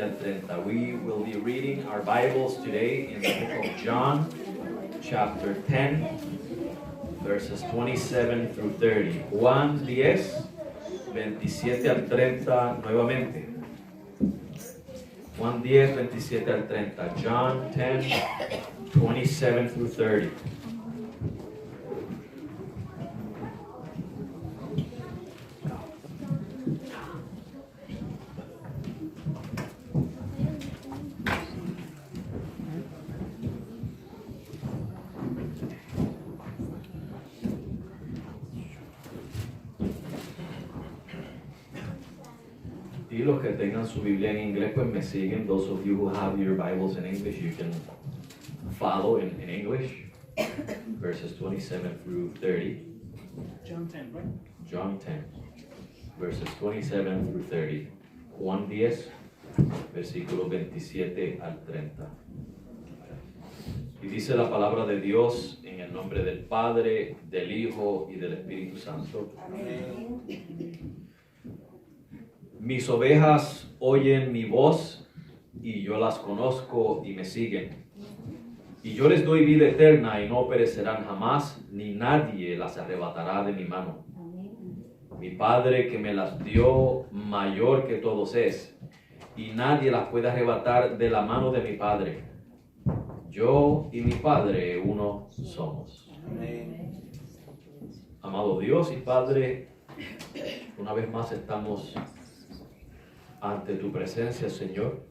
al 30. We will be reading our Bibles today in the book of John, chapter 10, verses 27 through 30. Juan 10, 27 al 30 nuevamente. Juan 10, 27 al 30. John 10, 27 through 30. Y los que tengan su Biblia en inglés, pues me siguen. Those of you who have your Bibles in English, you can follow in English. Verses 27 through 30. John 10, right? John 10, verses 27 through 30. Juan 10, versículos 27 al 30. Y dice la palabra de Dios en el nombre del Padre, del Hijo y del Espíritu Santo. Amén. Mis ovejas oyen mi voz y yo las conozco y me siguen. Y yo les doy vida eterna y no perecerán jamás, ni nadie las arrebatará de mi mano. Mi Padre que me las dio, mayor que todos es, y nadie las puede arrebatar de la mano de mi Padre. Yo y mi Padre uno somos. Amén. Amado Dios y Padre, una vez más estamos ante tu presencia, Señor,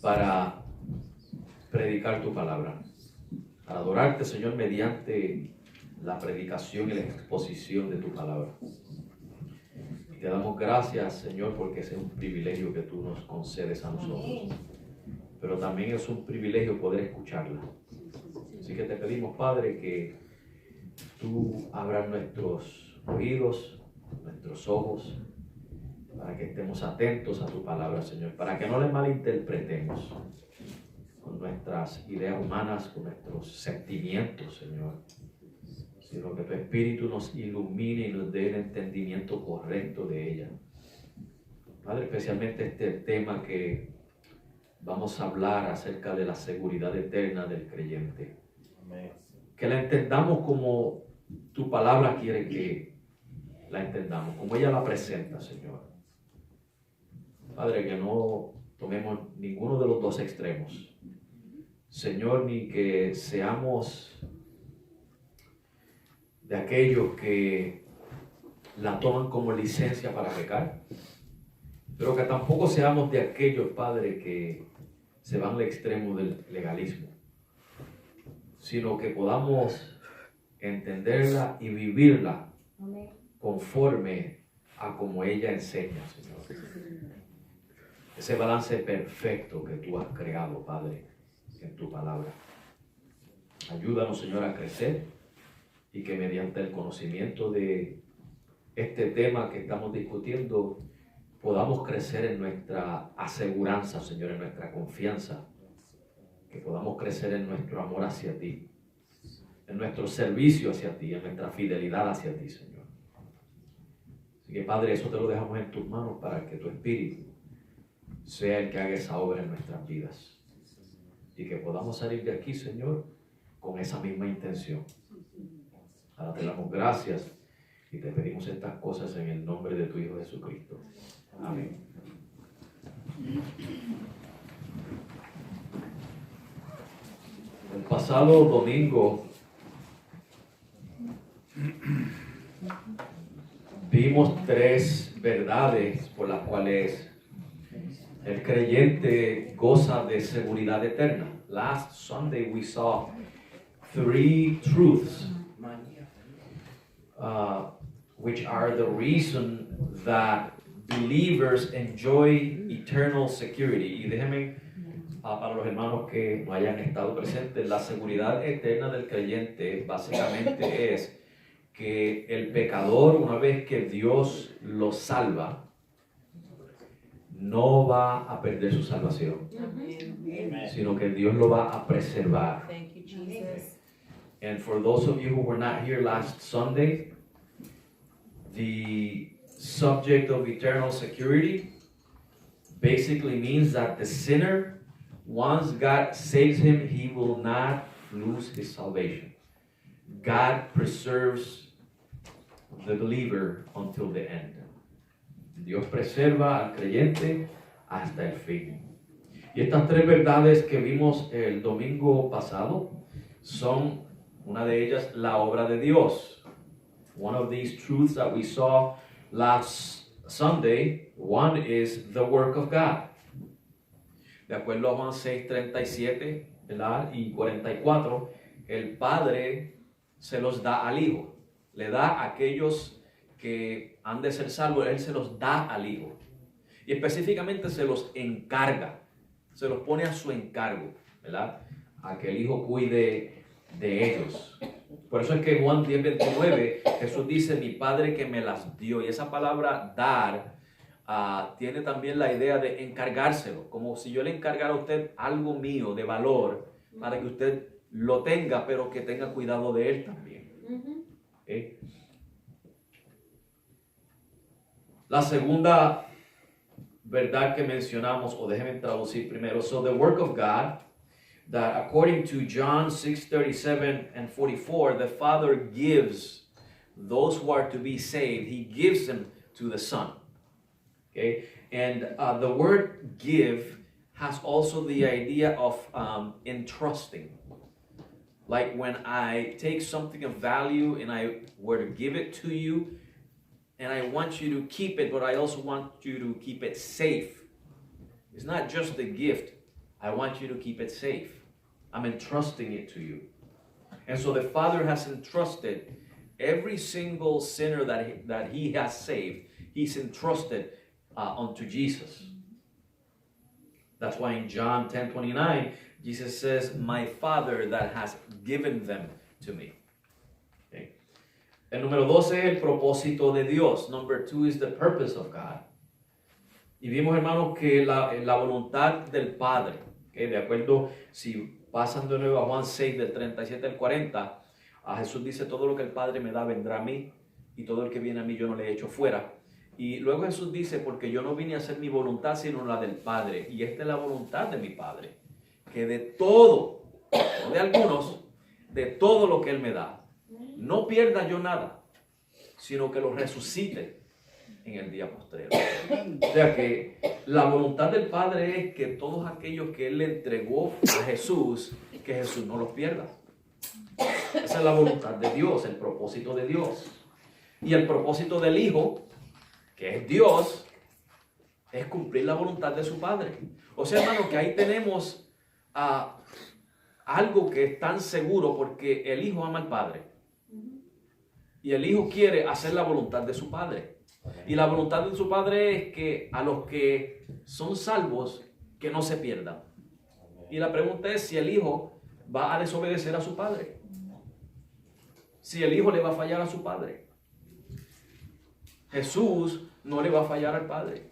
para predicar tu palabra, para adorarte, Señor, mediante la predicación y la exposición de tu palabra. Y te damos gracias, Señor, porque ese es un privilegio que tú nos concedes a nosotros. Pero también es un privilegio poder escucharla. Así que te pedimos, Padre, que tú abras nuestros oídos, nuestros ojos, para que estemos atentos a tu palabra, Señor, para que no le malinterpretemos con nuestras ideas humanas, con nuestros sentimientos, Señor, sino que tu Espíritu nos ilumine y nos dé el entendimiento correcto de ella. Padre, especialmente este tema que vamos a hablar acerca de la seguridad eterna del creyente. Amén. Que la entendamos como tu palabra quiere que la entendamos, como ella la presenta, Señor. Padre, que no tomemos ninguno de los dos extremos. Señor, ni que seamos de aquellos que la toman como licencia para pecar, pero que tampoco seamos de aquellos, Padre, que se van al extremo del legalismo, sino que podamos entenderla y vivirla conforme a como ella enseña, Señor. Ese balance perfecto que tú has creado, Padre, en tu palabra. Ayúdanos, Señor, a crecer y que mediante el conocimiento de este tema que estamos discutiendo podamos crecer en nuestra aseguranza, Señor, en nuestra confianza, que podamos crecer en nuestro amor hacia ti, en nuestro servicio hacia ti, en nuestra fidelidad hacia ti, Señor. Así que, Padre, eso te lo dejamos en tus manos para que tu Espíritu sea el que haga esa obra en nuestras vidas y que podamos salir de aquí, Señor, con esa misma intención. Ahora te damos gracias y te pedimos estas cosas en el nombre de tu Hijo Jesucristo. Amén. El pasado domingo vimos tres verdades por las cuales el creyente goza de seguridad eterna. Last Sunday we saw three truths which are the reason that believers enjoy eternal security. Y déjenme, para los hermanos que no hayan estado presentes, la seguridad eterna del creyente básicamente es que el pecador, una vez que Dios lo salva, no va a perder su salvación, sino que Dios lo va a preservar. Thank you, Jesus. And for those of you who were not here last Sunday, the subject of eternal security basically means that the sinner, once God saves him, he will not lose his salvation. God preserves the believer until the end. Dios preserva al creyente hasta el fin. Y estas tres verdades que vimos el domingo pasado son, una de ellas, la obra de Dios. One of these truths that we saw last Sunday, one is the work of God. De acuerdo a Juan 6:37, ¿verdad? Y 44, el Padre se los da al Hijo. Le da a aquellos que han de ser salvos, Él se los da al Hijo. Y específicamente se los encarga, se los pone a su encargo, ¿verdad? A que el Hijo cuide de ellos. Por eso es que Juan 10:29, Jesús dice, mi Padre que me las dio. Y esa palabra dar tiene también la idea de encargárselo, como si yo le encargara a usted algo mío de valor para que usted lo tenga, pero que tenga cuidado de él también. ¿Okay? La segunda verdad que mencionamos, o déjenme traducir primero. So the work of God, that according to John 6:37 and 44, the Father gives those who are to be saved, He gives them to the Son. Okay? And the word give has also the idea of entrusting. Like when I take something of value and I were to give it to you, and I want you to keep it, but I also want you to keep it safe. It's not just the gift. I want you to keep it safe. I'm entrusting it to you. And so the Father has entrusted every single sinner that He has saved, He's entrusted unto Jesus. That's why in John 10:29, Jesus says, my Father that has given them to me. Okay. El número 12 es el propósito de Dios. Number 2 is the purpose of God. Y vimos, hermanos, que la voluntad del Padre, okay, de acuerdo, si pasan de nuevo a Juan 6, del 37 al 40, a Jesús dice, todo lo que el Padre me da vendrá a mí, y todo el que viene a mí yo no le echo fuera. Y luego Jesús dice, porque yo no vine a hacer mi voluntad, sino la del Padre. Y esta es la voluntad de mi Padre, que de todo, no de algunos, de todo lo que Él me da, no pierda yo nada, sino que lo resucite en el día postrero. O sea que la voluntad del Padre es que todos aquellos que Él le entregó a Jesús, que Jesús no los pierda. Esa es la voluntad de Dios, el propósito de Dios. Y el propósito del Hijo, que es Dios, es cumplir la voluntad de su Padre. O sea, hermano, que ahí tenemos algo que es tan seguro, porque el Hijo ama al Padre. Y el Hijo quiere hacer la voluntad de su Padre. Y la voluntad de su Padre es que a los que son salvos, que no se pierdan. Y la pregunta es si el Hijo va a desobedecer a su Padre. Si el Hijo le va a fallar a su Padre. Jesús no le va a fallar al Padre.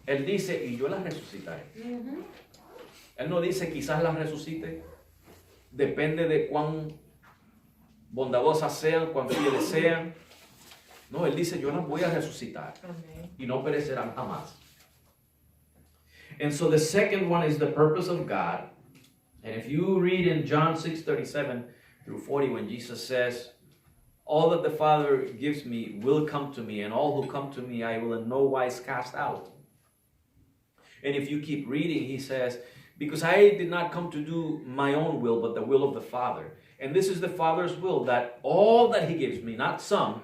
Él dice, y yo las resucitaré. Él no dice, quizás las resucite. Depende de cuán bondadosas sean, cuán fieles sean. No, Él dice, yo las voy a resucitar. Y no perecerán jamás. And so the second one is the purpose of God. And if you read in John 6:37 through 40, when Jesus says, all that the Father gives me will come to me, and all who come to me I will in no wise cast out. And if you keep reading, He says, because I did not come to do my own will, but the will of the Father. And this is the Father's will, that all that He gives me, not some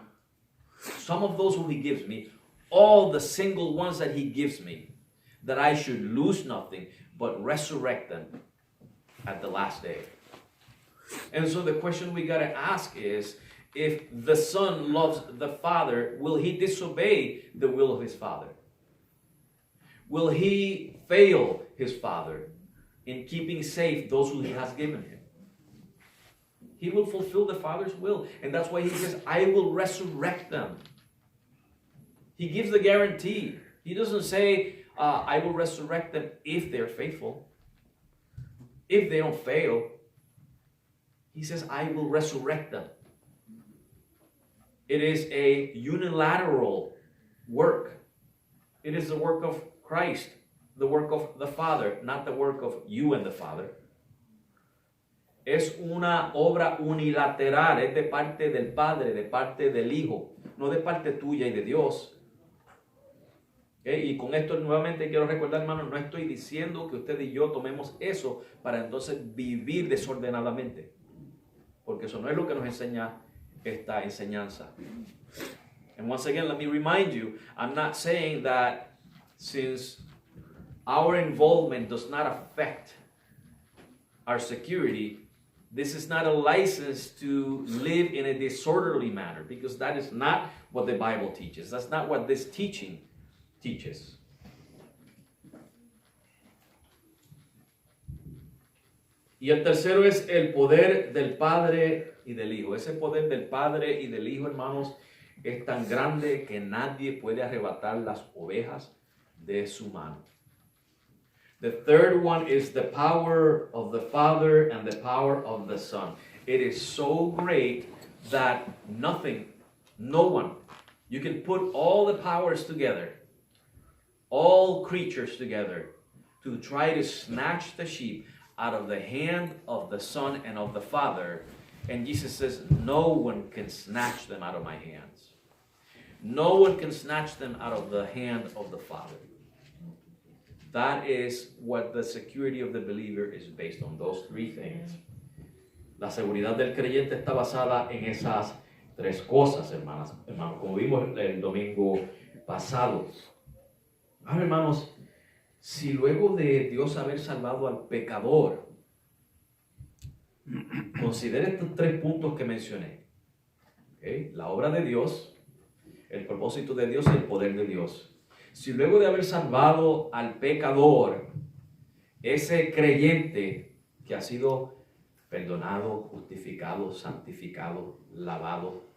of those who He gives me, all the single ones that He gives me, that I should lose nothing, but resurrect them at the last day. And so the question we got to ask is, if the Son loves the Father, will He disobey the will of His Father? Will He fail His Father in keeping safe those who He has given Him? He will fulfill the Father's will. And that's why He says, I will resurrect them. He gives the guarantee. He doesn't say, I will resurrect them if they're faithful. If they don't fail. He says, I will resurrect them. It is a unilateral work. It is the work of Christ, the work of the Father, not the work of you and the Father. Es una obra unilateral, es de parte del Padre, de parte del Hijo, no de parte tuya y de Dios. Y con esto nuevamente quiero recordar, hermanos, no estoy diciendo que usted y yo tomemos eso para entonces vivir desordenadamente, porque eso no es lo que nos enseña esta enseñanza. And once again, let me remind you, I'm not saying that since our involvement does not affect our security, this is not a license to live in a disorderly manner, because that is not what the Bible teaches. That's not what this teaching teaches. Y el tercero es el poder del Padre y del Hijo. Ese poder del Padre y del Hijo, hermanos, es tan grande que nadie puede arrebatar las ovejas de su mano. The third one is the power of the Father and the power of the Son. It is so great that nothing, no one, you can put all the powers together, all creatures together, to try to snatch the sheep out of the hand of the Son and of the Father. And Jesus says, no one can snatch them out of my hands. No one can snatch them out of the hand of the Father. That is what the security of the believer is based on, those three things. La seguridad del creyente está basada en esas tres cosas, hermanos, como vimos el domingo pasado. Ahora, hermanos, si luego de Dios haber salvado al pecador, considere estos tres puntos que mencioné, ¿okay? La obra de Dios, el propósito de Dios y el poder de Dios. Si luego de haber salvado al pecador, ese creyente que ha sido perdonado, justificado, santificado, lavado,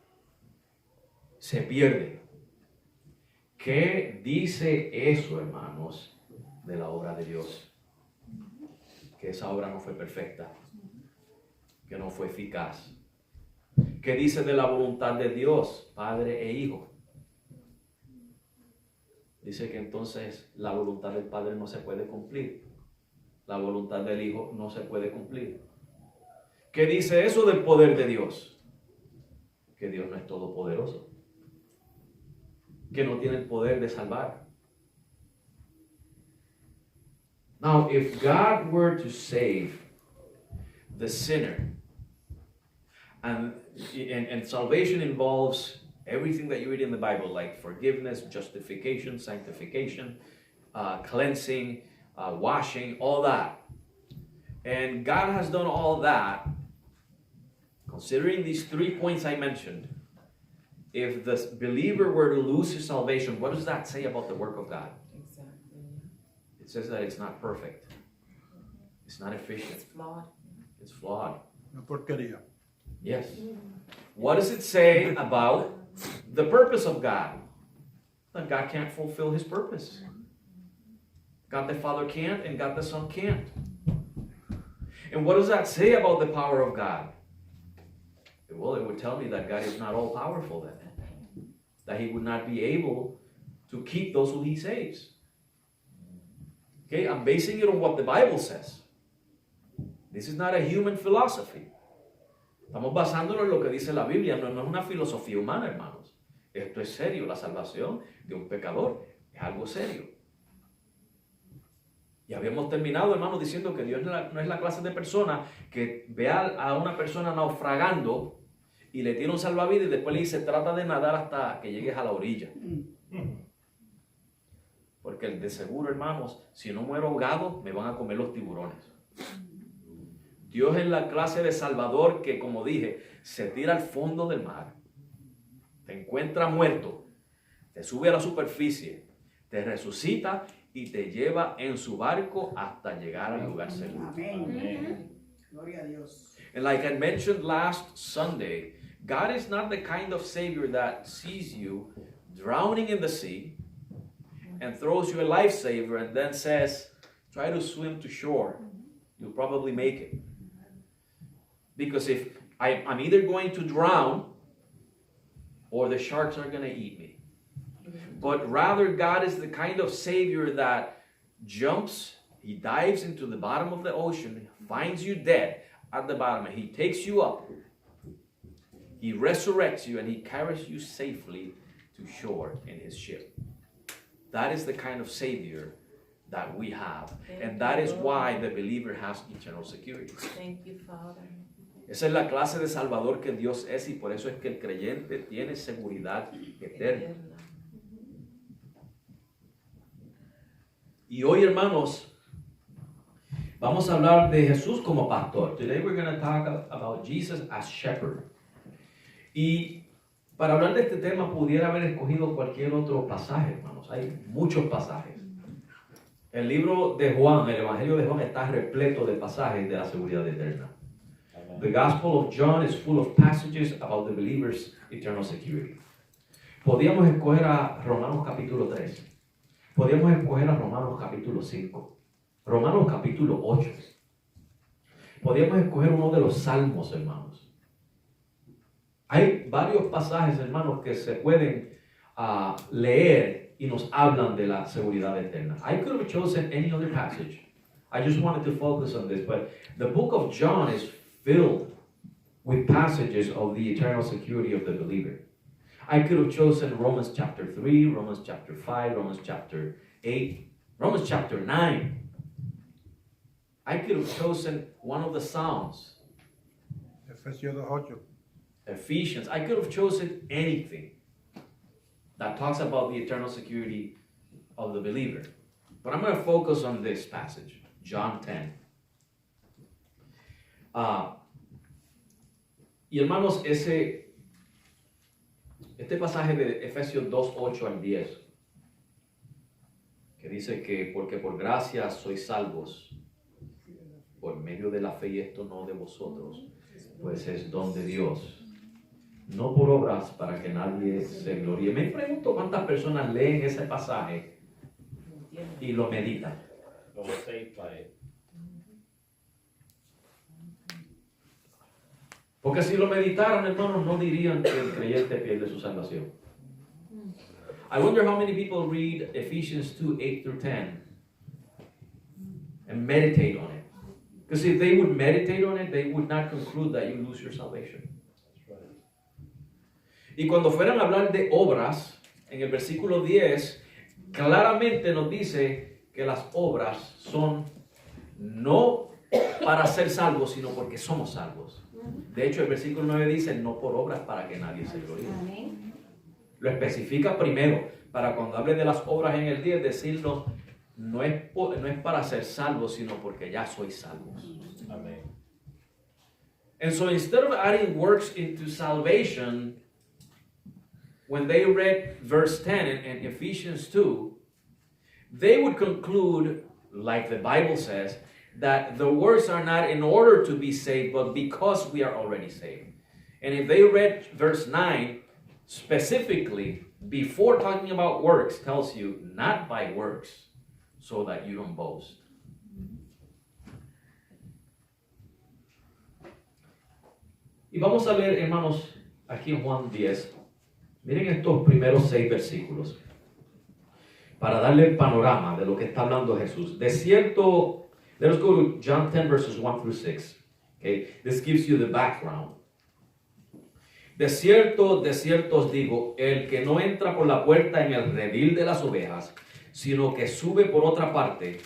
se pierde, ¿qué dice eso, hermanos, de la obra de Dios? Que esa obra no fue perfecta, que no fue eficaz. ¿Qué dice de la voluntad de Dios, Padre e Hijo? Dice que entonces la voluntad del Padre no se puede cumplir. La voluntad del Hijo no se puede cumplir. ¿Qué dice eso del poder de Dios? Que Dios no es todopoderoso. Que no tiene el poder de salvar. Now, if God were to save the sinner, and salvation involves everything that you read in the Bible, like forgiveness, justification, sanctification, cleansing, washing, all that. And God has done all that. Considering these 3 points I mentioned, if the believer were to lose his salvation, what does that say about the work of God? Exactly. It says that it's not perfect. It's not efficient. It's flawed. It's flawed. Una porquería. Yes. What does it say about the purpose of God? That God can't fulfill his purpose. God the Father can't, and God the Son can't. And what does that say about the power of God? Well, it would tell me that God is not all powerful then. That he would not be able to keep those who he saves. Okay, I'm basing it on what the Bible says. This is not a human philosophy. Estamos basándonos en lo que dice la Biblia, no es una filosofía humana, hermanos. Esto es serio, la salvación de un pecador es algo serio. Y habíamos terminado, hermanos, diciendo que Dios no es la clase de persona que ve a una persona naufragando y le tira un salvavidas y después le dice, trata de nadar hasta que llegues a la orilla. Porque de seguro, hermanos, si no muero ahogado, me van a comer los tiburones. Dios es la clase de salvador que, como dije, se tira al fondo del mar, te encuentra muerto, te sube a la superficie, te resucita y te lleva en su barco hasta llegar al lugar seguro. Amén. Gloria a Dios. And like I mentioned last Sunday, God is not the kind of Savior that sees you drowning in the sea and throws you a lifesaver and then says, try to swim to shore. You'll probably make it. Because if I'm either going to drown or the sharks are going to eat me. But rather, God is the kind of Savior that jumps, He dives into the bottom of the ocean, finds you dead at the bottom, and He takes you up. He resurrects you, and He carries you safely to shore in His ship. That is the kind of Savior that we have. And that is why the believer has eternal security. Thank you, Father. Esa es la clase de Salvador que Dios es, y por eso es que el creyente tiene seguridad eterna. Y hoy, hermanos, vamos a hablar de Jesús como pastor. Today we're going to talk about Jesus as shepherd. Y para hablar de este tema pudiera haber escogido cualquier otro pasaje, hermanos. Hay muchos pasajes. El libro de Juan, el Evangelio de Juan, está repleto de pasajes de la seguridad eterna. The Gospel of John is full of passages about the believer's eternal security. Podíamos escoger a Romanos capítulo 3. Podíamos escoger a Romanos capítulo 5. Romanos capítulo 8. Podíamos escoger uno de los Salmos, hermanos. Hay varios pasajes, hermanos, que se pueden leer y nos hablan de la seguridad eterna. I could have chosen any other passage. I just wanted to focus on this, but the book of John is filled with passages of the eternal security of the believer. I could have chosen Romans chapter 3, Romans chapter 5, Romans chapter 8, Romans chapter 9. I could have chosen one of the Psalms. Efesios 2:8. Ephesians. I could have chosen anything that talks about the eternal security of the believer. But I'm going to focus on this passage, John 10. Y hermanos, este pasaje de Efesios 2:8 al 10, que dice que porque por gracia sois salvos por medio de la fe, y esto no de vosotros, pues es don de Dios, no por obras para que nadie se gloríe. Me pregunto cuántas personas leen ese pasaje y lo meditan. Or saved by it. Porque si lo meditaran, hermanos, no dirían que el creyente pierde su salvación. I wonder how many people read Ephesians 2:8 through 10 and meditate on it. Because if they would meditate on it, they would not conclude that you lose your salvation. Y cuando fueran a hablar de obras, en el versículo 10, claramente nos dice que las obras son no para ser salvos, sino porque somos salvos. De hecho, el versículo 9 dice, no por obras para que nadie se gloríe. Lo especifica primero, para cuando hable de las obras en el 10, decirnos, no es para ser salvos, sino porque ya sois salvos. Amen. And so instead of adding works into salvation, when they read verse 10 in Ephesians 2, they would conclude, like the Bible says, that the works are not in order to be saved, but because we are already saved. And if they read verse 9, specifically, before talking about works, tells you, not by works, so that you don't boast. Y vamos a leer, hermanos, aquí en Juan 10. Miren estos primeros 6 versículos, para darle el panorama de lo que está hablando Jesús. De cierto, let's go to John 10 verses 1 through 6. Okay, this gives you the background. De cierto os digo, el que no entra por la puerta en el redil de las ovejas, sino que sube por otra parte,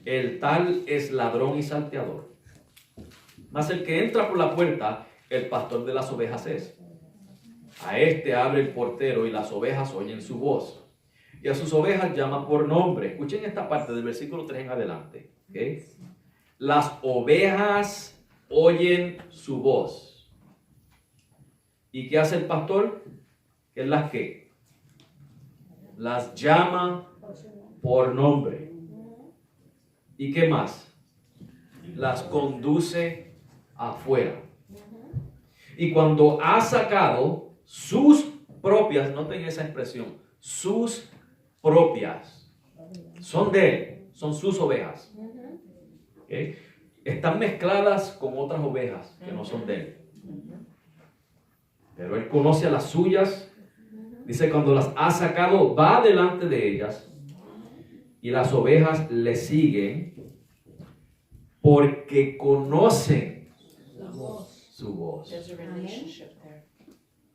el tal es ladrón y salteador. Mas el que entra por la puerta, el pastor de las ovejas es. A este abre el portero y las ovejas oyen su voz. Y a sus ovejas llama por nombre. Escuchen esta parte del versículo 3 en adelante. ¿Okay? Las ovejas oyen su voz. ¿Y qué hace el pastor? ¿Qué es las que? Las llama por nombre. ¿Y qué más? Las conduce afuera. Y cuando ha sacado sus propias, noten esa expresión, sus propias, son de él, son sus ovejas. ¿Okay? Están mezcladas con otras ovejas que no son de él. Pero él conoce a las suyas Dice, cuando las ha sacado, va delante de ellas y las ovejas le siguen porque conocen su voz. There's a relationship there.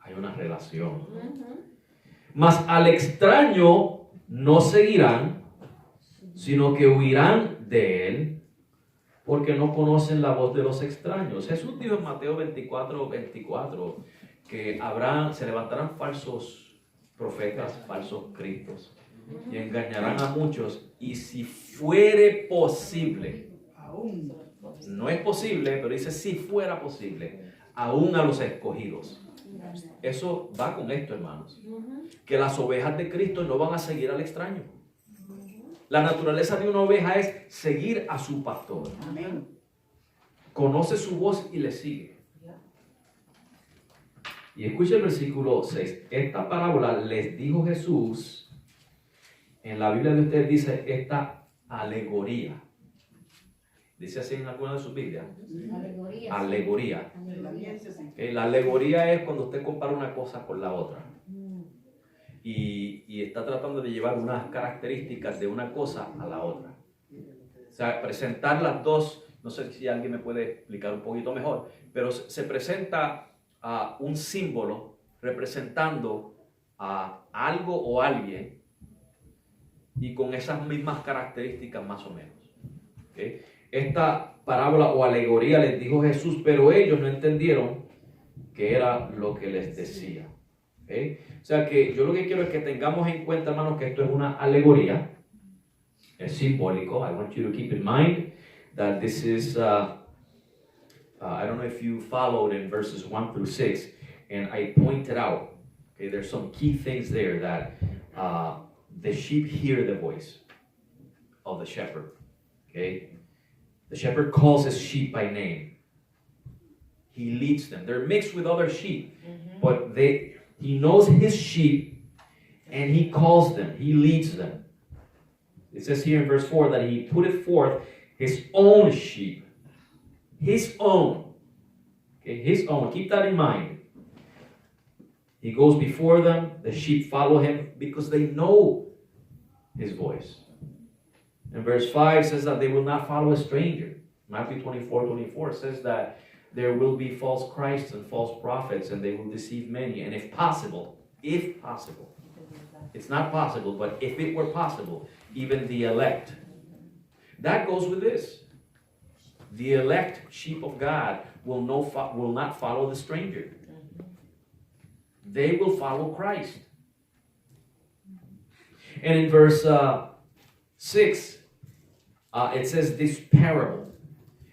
Hay una relación. Mas al extraño no seguirán, sino que huirán de él, porque no conocen la voz de los extraños. Jesús dijo en Mateo 24:24 que se levantarán falsos profetas, falsos cristos, y engañarán a muchos. Y si fuere posible, Aún. no es posible, pero dice si fuera posible, aún a los escogidos. Eso va con esto, hermanos, que las ovejas de Cristo no van a seguir al extraño. La naturaleza de una oveja es seguir a su pastor. Amén. Conoce su voz y le sigue. Y escucha el versículo 6. Esta parábola les dijo Jesús. En la Biblia de ustedes dice esta alegoría. Dice así en alguna de sus Biblias. Alegoría. Alegoría. La audiencia sí. La alegoría es cuando usted compara una cosa con la otra. Y está tratando de llevar unas características de una cosa a la otra. O sea, presentar las dos, no sé si alguien me puede explicar un poquito mejor, pero se presenta un símbolo representando a algo o alguien y con esas mismas características más o menos. ¿Okay? Esta parábola o alegoría les dijo Jesús, pero ellos no entendieron qué era lo que les decía. ¿Okay? O sea que yo lo que quiero es que tengamos en cuenta, hermanos, que esto es una alegoría, es simbólico. I want you to keep in mind that this is, I don't know if you followed in verses 1 through 6, and I pointed out, okay, there's some key things there that the sheep hear the voice of the shepherd. Okay? The shepherd calls his sheep by name. He leads them. They're mixed with other sheep, but he knows his sheep and he calls them. He leads them. It says here in verse 4 that he put it forth his own sheep. His own. Okay, his own. Keep that in mind. He goes before them. The sheep follow him because they know his voice. And verse 5 says that they will not follow a stranger. Matthew 24:24 says that there will be false Christs and false prophets, and they will deceive many. And if possible, it's not possible, but if it were possible, even the elect. That goes with this. The elect sheep of God will not follow the stranger. They will follow Christ. And in verse 6, it says this parable.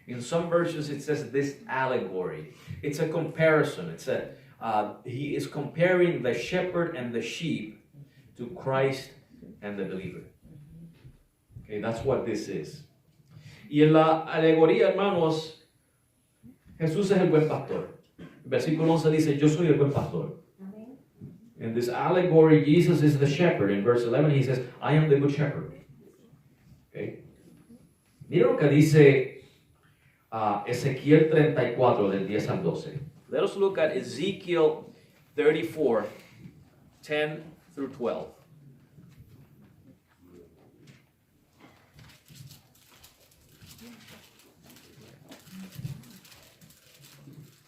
In some versions, it says this allegory. It's a comparison. He is comparing the shepherd and the sheep to Christ and the believer. Okay, that's what this is. Y en la alegoría, hermanos, Jesús es el buen pastor. El versículo 11 dice, yo soy el buen pastor. In this allegory, Jesus is the shepherd. In verse 11, he says, I am the good shepherd. Okay. Mira lo que dice Ezequiel 34 del 10 al 12. Let us look at Ezekiel 34, 10 through 12.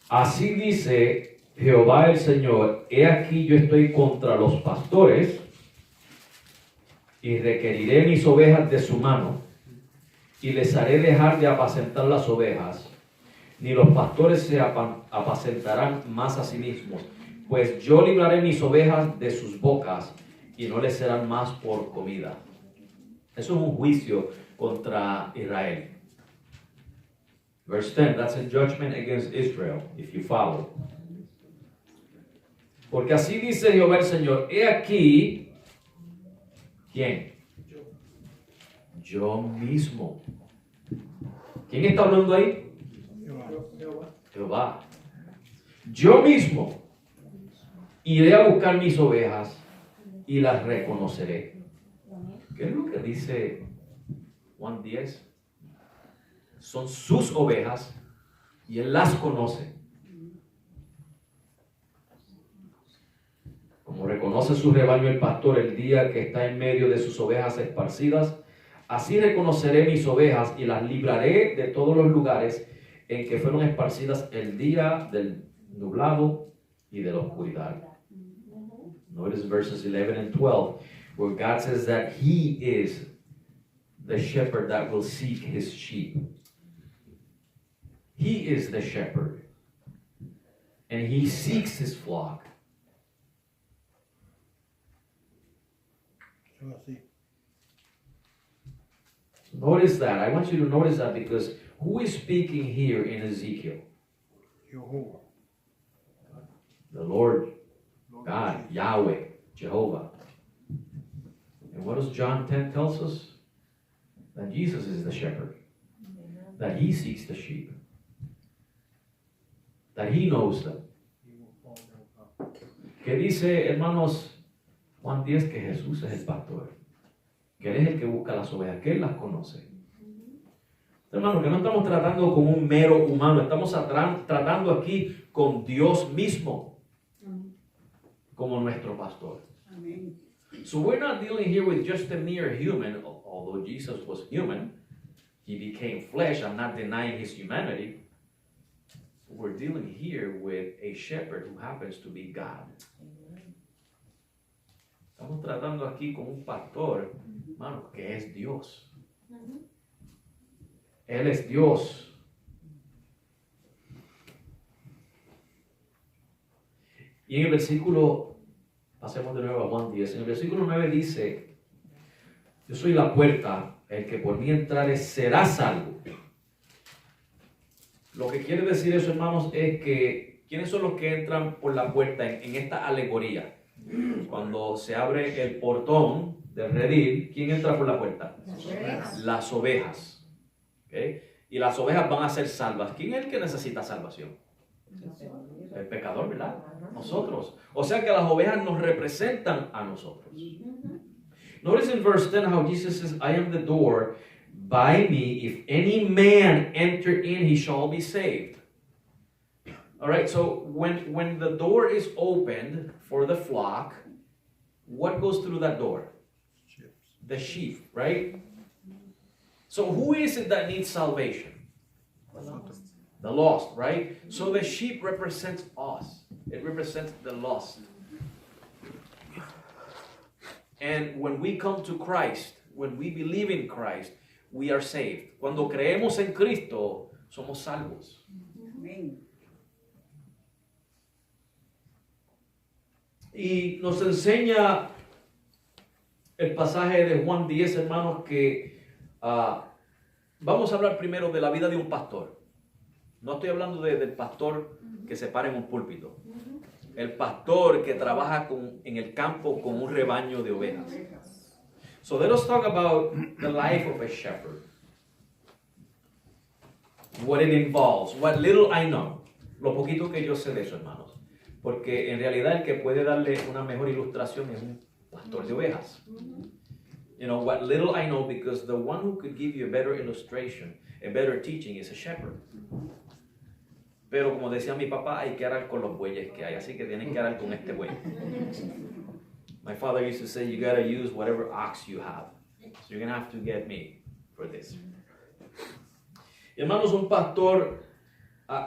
Así dice Jehová el Señor, he aquí yo estoy contra los pastores y requeriré mis ovejas de su mano y les haré dejar de apacentar las ovejas, ni los pastores se apacentarán más a sí mismos, pues yo libraré mis ovejas de sus bocas y no les serán más por comida. Eso es un juicio contra Israel. Verse 10, that's a judgment against Israel, if you follow. Porque así dice Jehová el Señor, he aquí, ¿quién? Yo mismo. ¿Quién está hablando ahí? Jehová. Yo mismo iré a buscar mis ovejas y las reconoceré. ¿Qué es lo que dice Juan 10? Son sus ovejas y él las conoce. Como reconoce su rebaño el pastor el día que está en medio de sus ovejas esparcidas, así reconoceré mis ovejas y las libraré de todos los lugares en que fueron esparcidas el día del nublado y de la oscuridad. Notice verses 11 and 12, where God says that He is the shepherd that will seek His sheep. He is the shepherd, and He seeks His flock. Eso así. Notice that. I want you to notice that because who is speaking here in Ezekiel? Jehová. The Lord Lord God, Jesus. Yahweh, Jehovah. And what does John 10 tells us? That Jesus is the shepherd. That He seeks the sheep. That He knows them. He will follow them up. ¿Qué dice, hermanos, Juan 10? Que Jesús es el pastor. Que Él es el que busca las ovejas, que Él las conoce. Hermanos, que no estamos tratando con un mero humano, estamos tratando aquí con Dios mismo como nuestro pastor. Amén. So we're not dealing here with just a mere human, although Jesus was human. He became flesh. I'm not denying His humanity. We're dealing here with a shepherd who happens to be God. Estamos tratando aquí con un pastor, hermano, que es Dios. Él es Dios. Y en el versículo, pasemos de nuevo a Juan 10, en el versículo 9 dice, yo soy la puerta, el que por mí entrare será salvo. Lo que quiere decir eso, hermanos, es que, ¿quiénes son los que entran por la puerta en esta alegoría? Cuando se abre el portón del redil, ¿quién entra por la puerta? Las ovejas. ¿Okay? Y las ovejas van a ser salvas. ¿Quién es el que necesita salvación? El pecador, ¿verdad? Nosotros. O sea que las ovejas nos representan a nosotros. Notice in verse 10 how Jesus says, I am the door. By me, if any man enter in, he shall be saved. All right, so when the door is opened for the flock, what goes through that door? Ships. The sheep, right? So who is it that needs salvation? The lost, right? So the sheep represents us. It represents the lost. And when we come to Christ, when we believe in Christ, we are saved. Cuando creemos en Cristo, somos salvos. Amén. Y nos enseña el pasaje de Juan 10, hermanos, que vamos a hablar primero de la vida de un pastor. No estoy hablando del pastor que se para en un púlpito. El pastor que trabaja en el campo con un rebaño de ovejas. So let us talk about the life of a shepherd. What it involves, what little I know. Lo poquito que yo sé de eso, hermanos. Porque en realidad el que puede darle una mejor ilustración es un pastor de ovejas. You know, what little I know, because the one who could give you a better illustration, a better teaching is a shepherd. Pero como decía mi papá, hay que arar con los bueyes que hay, así que tienen que arar con este buey. My father used to say, you gotta use whatever ox you have. So you're gonna have to get me for this. Y hermanos, un pastor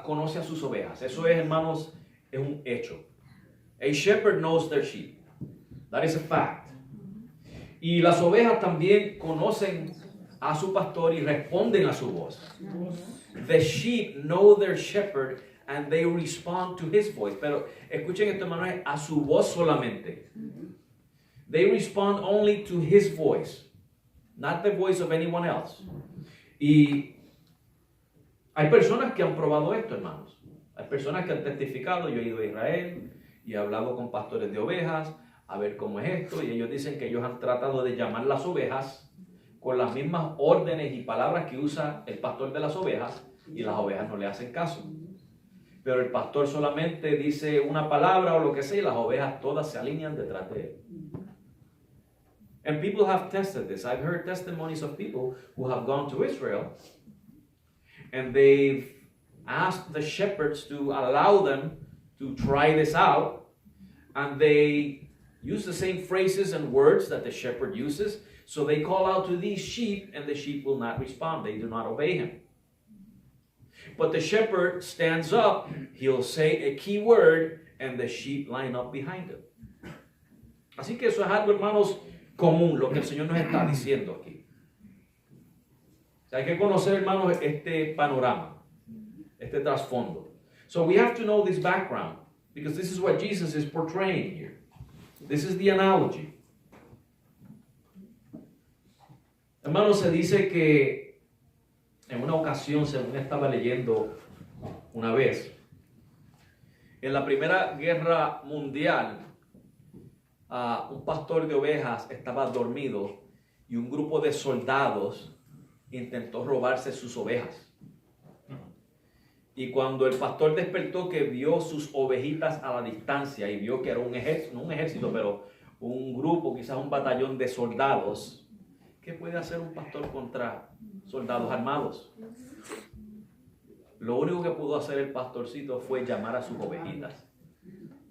conoce a sus ovejas. Eso es, hermanos, es un hecho. A shepherd knows their sheep. That is a fact. Y las ovejas también conocen a su pastor y responden a su voz. The sheep know their shepherd and they respond to his voice. Pero escuchen esto, hermanos, a su voz solamente. They respond only to his voice, not the voice of anyone else. Y hay personas que han probado esto, hermanos. Hay personas que han testificado. Yo he ido a Israel y he hablado con pastores de ovejas a ver cómo es esto. Y ellos dicen que ellos han tratado de llamar las ovejas con las mismas órdenes y palabras que usa el pastor de las ovejas y las ovejas no le hacen caso. Pero el pastor solamente dice una palabra o lo que sea y las ovejas todas se alinean detrás de él. And people have tested this. I've heard testimonies of people who have gone to Israel and they've asked the shepherds to allow them to try this out, and they use the same phrases and words that the shepherd uses. So they call out to these sheep, and the sheep will not respond. They do not obey him. But the shepherd stands up, he'll say a key word, and the sheep line up behind him. Así que eso es algo, hermanos, común, lo que el Señor nos está diciendo aquí. O sea, hay que conocer, hermanos, este panorama, este trasfondo. So we have to know this background, because this is what Jesus is portraying here. This is the analogy. Hermanos, se dice que en una ocasión, según estaba leyendo una vez, en la Primera Guerra Mundial, un pastor de ovejas estaba dormido y un grupo de soldados intentó robarse sus ovejas. Y cuando el pastor despertó, que vio sus ovejitas a la distancia y vio que era un ejército, no un ejército, pero un grupo, quizás un batallón de soldados, ¿qué puede hacer un pastor contra soldados armados? Lo único que pudo hacer el pastorcito fue llamar a sus ovejitas.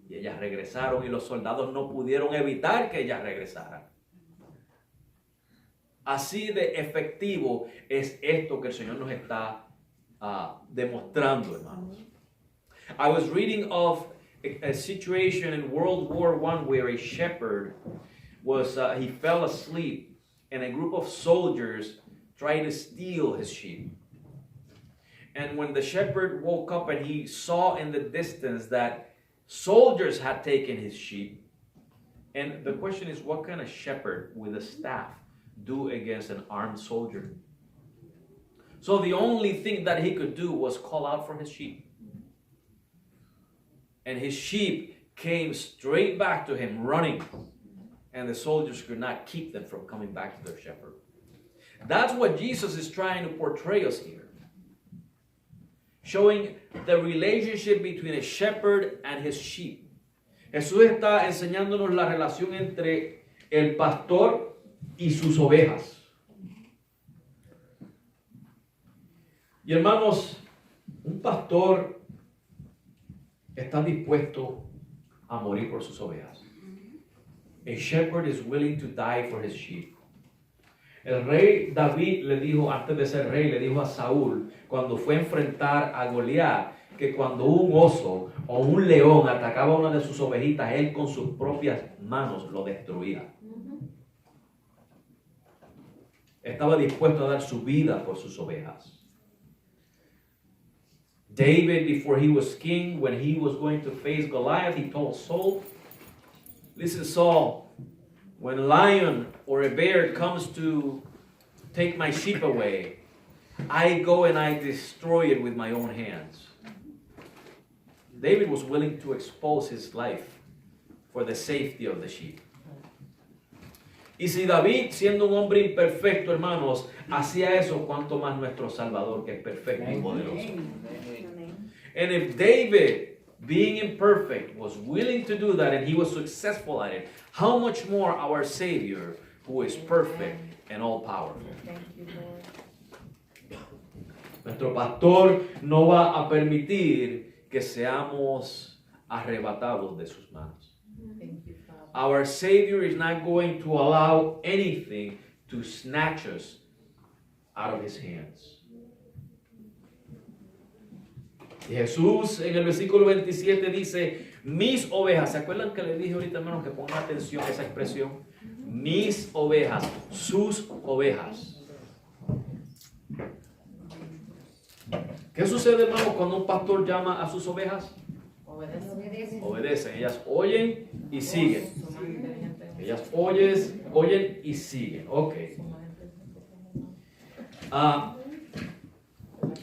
Y ellas regresaron y los soldados no pudieron evitar que ellas regresaran. Así de efectivo es esto que el Señor nos está demostrando, hermanos. I was reading of a situation in World War I where a shepherd he fell asleep and a group of soldiers tried to steal his sheep. And when the shepherd woke up and he saw in the distance that soldiers had taken his sheep, and the question is, what can a shepherd with a staff do against an armed soldier? So the only thing that he could do was call out for his sheep. And his sheep came straight back to him running. And the soldiers could not keep them from coming back to their shepherd. That's what Jesus is trying to portray us here. Showing the relationship between a shepherd and his sheep. Jesús está enseñándonos la relación entre el pastor y sus ovejas. Y hermanos, un pastor está dispuesto a morir por sus ovejas. A shepherd is willing to die for his sheep. El rey David le dijo, antes de ser rey, le dijo a Saúl, cuando fue a enfrentar a Goliat, que cuando un oso o un león atacaba a una de sus ovejitas, él con sus propias manos lo destruía. Estaba dispuesto a dar su vida por sus ovejas. David, before he was king, when he was going to face Goliath, he told Saul, listen, Saul, when a lion or a bear comes to take my sheep away, I go and I destroy it with my own hands. David was willing to expose his life for the safety of the sheep. Y si David, siendo un hombre imperfecto, hermanos, hacía eso, cuánto más nuestro Salvador, que es perfecto y poderoso. And if David, being imperfect, was willing to do that and he was successful at it, how much more our Savior, who is perfect and all-powerful. Thank you, Lord. Nuestro pastor no va a permitir que seamos arrebatados de sus manos. Thank you, Father. Our Savior is not going to allow anything to snatch us out of his hands. Y Jesús en el versículo 27 dice, mis ovejas, ¿se acuerdan que le dije ahorita, hermanos, que pongan atención a esa expresión? Mis ovejas, sus ovejas. ¿Qué sucede, hermanos, cuando un pastor llama a sus ovejas? Obedecen, ellas oyen y siguen. Ellas oyen y siguen. Ok.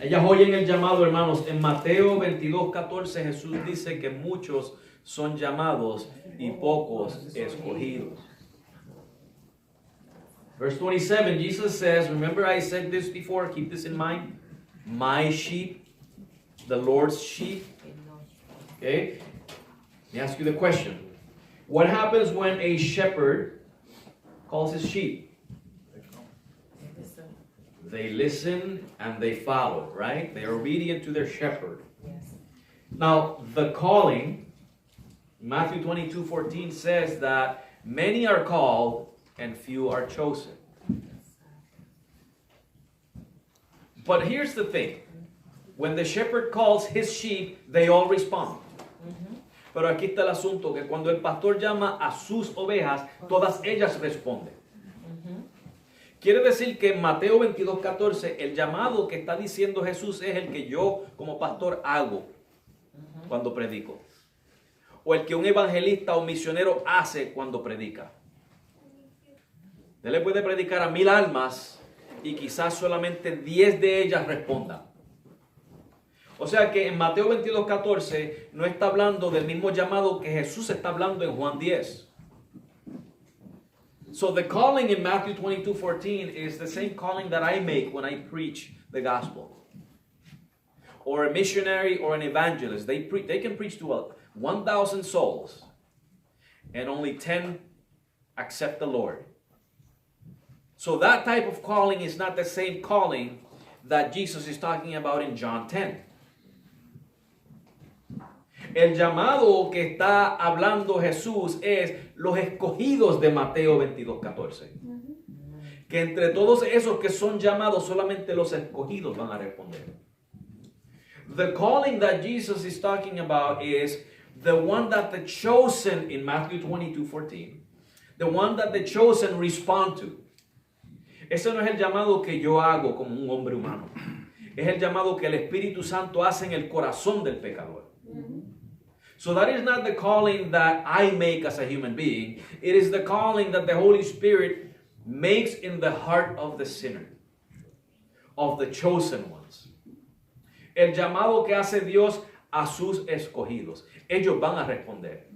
Ellas oyen el llamado, hermanos. En Mateo 22:14 Jesús dice que muchos son llamados y pocos escogidos. Verse 27, Jesus says, remember I said this before, keep this in mind. My sheep, the Lord's sheep. Okay? Let me ask you the question. What happens when a shepherd calls his sheep? They listen and they follow, right? They are obedient to their shepherd. Yes. Now, the calling Matthew 22:14 says that many are called and few are chosen. But here's the thing. When the shepherd calls his sheep, they all respond. Pero aquí está el asunto, que cuando el pastor llama a sus ovejas, todas ellas responden. Quiere decir que en Mateo 22:14, el llamado que está diciendo Jesús es el que yo como pastor hago cuando predico. O el que un evangelista o misionero hace cuando predica. Él le puede predicar a 1000 almas y quizás solamente 10 de ellas respondan. O sea que en Mateo 22:14 no está hablando del mismo llamado que Jesús está hablando en Juan 10. So the calling in Matthew 22:14 is the same calling that I make when I preach the gospel. Or a missionary or an evangelist, they can preach to 1,000 souls and only 10 accept the Lord. So that type of calling is not the same calling that Jesus is talking about in John 10. El llamado que está hablando Jesús es los escogidos de Mateo 22:14. Que entre todos esos que son llamados, solamente los escogidos van a responder. The calling that Jesus is talking about is the one that the chosen in Matthew 22:14, the one that the chosen respond to. Ese no es el llamado que yo hago como un hombre humano. Es el llamado que el Espíritu Santo hace en el corazón del pecador. So that is not the calling that I make as a human being. It is the calling that the Holy Spirit makes in the heart of the sinner, of the chosen ones. El llamado que hace Dios a sus escogidos. Ellos van a responder.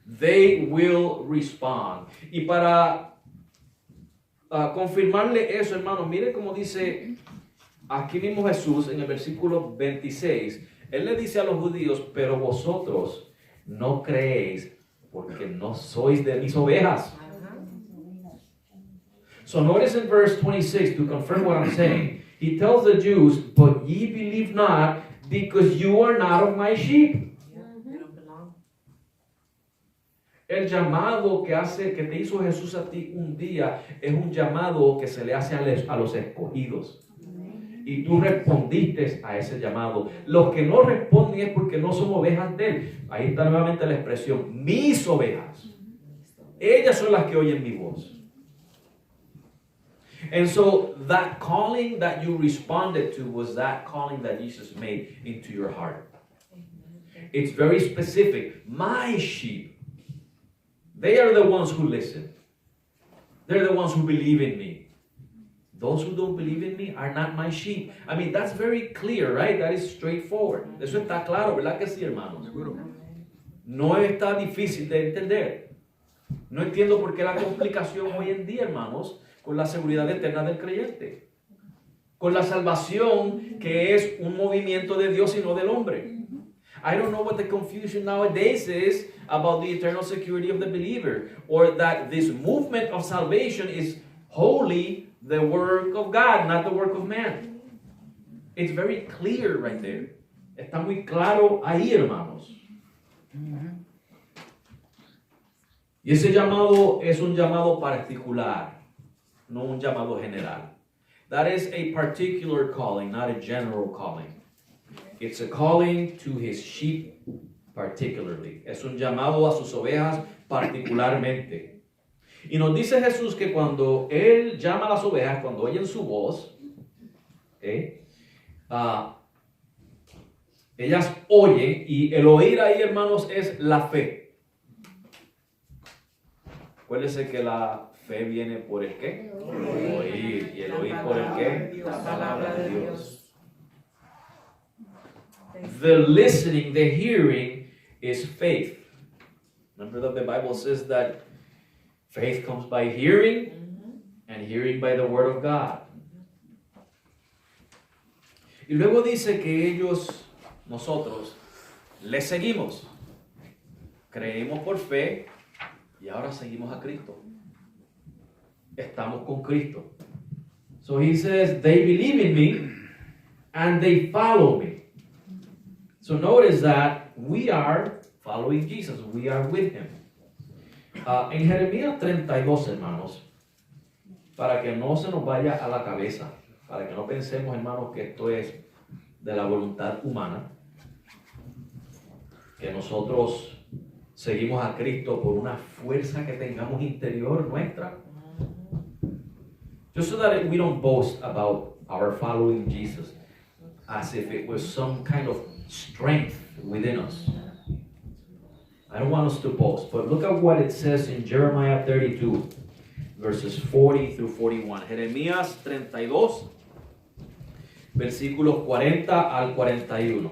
They will respond. Y para confirmarle eso, hermanos, mire cómo dice aquí mismo Jesús en el versículo 26. Él le dice a los judíos, pero vosotros no creéis porque no sois de mis ovejas. So notice in verse 26, to confirm what I'm saying, he tells the Jews, but ye believe not because you are not of my sheep. You don't belong. El llamado que te hizo Jesús a ti un día es un llamado que se le hace a los escogidos. Y tú respondiste a ese llamado. Los que no responden es porque no son ovejas de él. Ahí está nuevamente la expresión, mis ovejas. Ellas son las que oyen mi voz. And so that calling that you responded to was that calling that Jesus made into your heart. It's very specific. My sheep. They are the ones who listen. They're the ones who believe in me. Those who don't believe in me are not my sheep. I mean, that's very clear, right? That is straightforward. Eso está claro, ¿verdad que sí, hermanos? No está difícil de entender. No entiendo por qué la complicación hoy en día, hermanos, con la seguridad eterna del creyente. Con la salvación que es un movimiento de Dios y no del hombre. I don't know what the confusion nowadays is about the eternal security of the believer, or that this movement of salvation is wholly the work of God, not the work of man. It's very clear right there. Está muy claro ahí, hermanos. Y ese llamado es un llamado particular, no un llamado general. That is a particular calling, not a general calling. It's a calling to his sheep particularly. Es un llamado a sus ovejas particularmente. Y nos dice Jesús que cuando Él llama a las ovejas, cuando oyen su voz, ellas oyen, y el oír ahí, hermanos, es la fe. Acuérdense que la fe viene por el ¿qué? Oír. ¿Y el oír por el qué? La palabra de Dios. The listening, the hearing is faith. Remember that the Bible says that faith comes by hearing, and hearing by the word of God. Y luego dice que nosotros, le seguimos. Creemos por fe y ahora seguimos a Cristo. Estamos con Cristo. So he says, they believe in me and they follow me. So notice that we are following Jesus. We are with him. En Jeremías 32, hermanos, para que no se nos vaya a la cabeza, para que no pensemos, hermanos, que esto es de la voluntad humana, que nosotros seguimos a Cristo por una fuerza que tengamos interior nuestra. Just so that we don't boast about our following Jesus as if it was some kind of strength within us. I don't want us to boast, but look at what it says in Jeremiah 32, verses 40 through 41. Jeremías 32, versículos 40 al 41.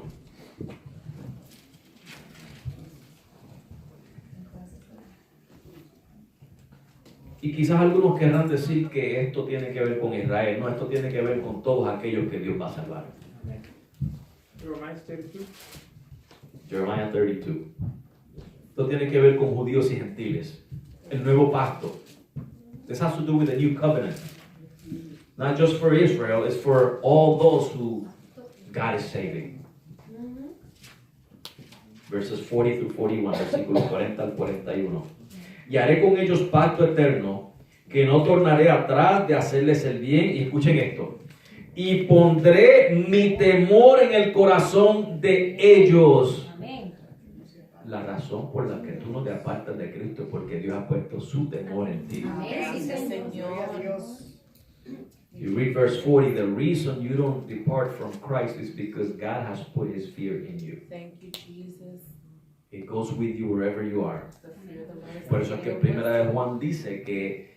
Y quizás algunos querrán decir que esto tiene que ver con Israel. No, esto tiene que ver con todos aquellos que Dios va a salvar. Jeremiah 32. Esto tiene que ver con judíos y gentiles. El nuevo pacto. This has to do with the new covenant. Not just for Israel, it's for all those who God is saving. Verses 40 through 41, versículos 40 al 41. Y haré con ellos pacto eterno, que no tornaré atrás de hacerles el bien. Y escuchen esto. Y pondré mi temor en el corazón de ellos. Amén. La razón por la que tú no te apartas de Cristo es porque Dios ha puesto su temor en ti. Amén, sí, Gracias, Señor. Gloria a Dios. You read verse 40, the reason you don't depart from Christ is because God has put his fear in you. Thank you, Jesus. It goes with you wherever you are. The fear of the Lord. Por eso es que en primera de Juan dice que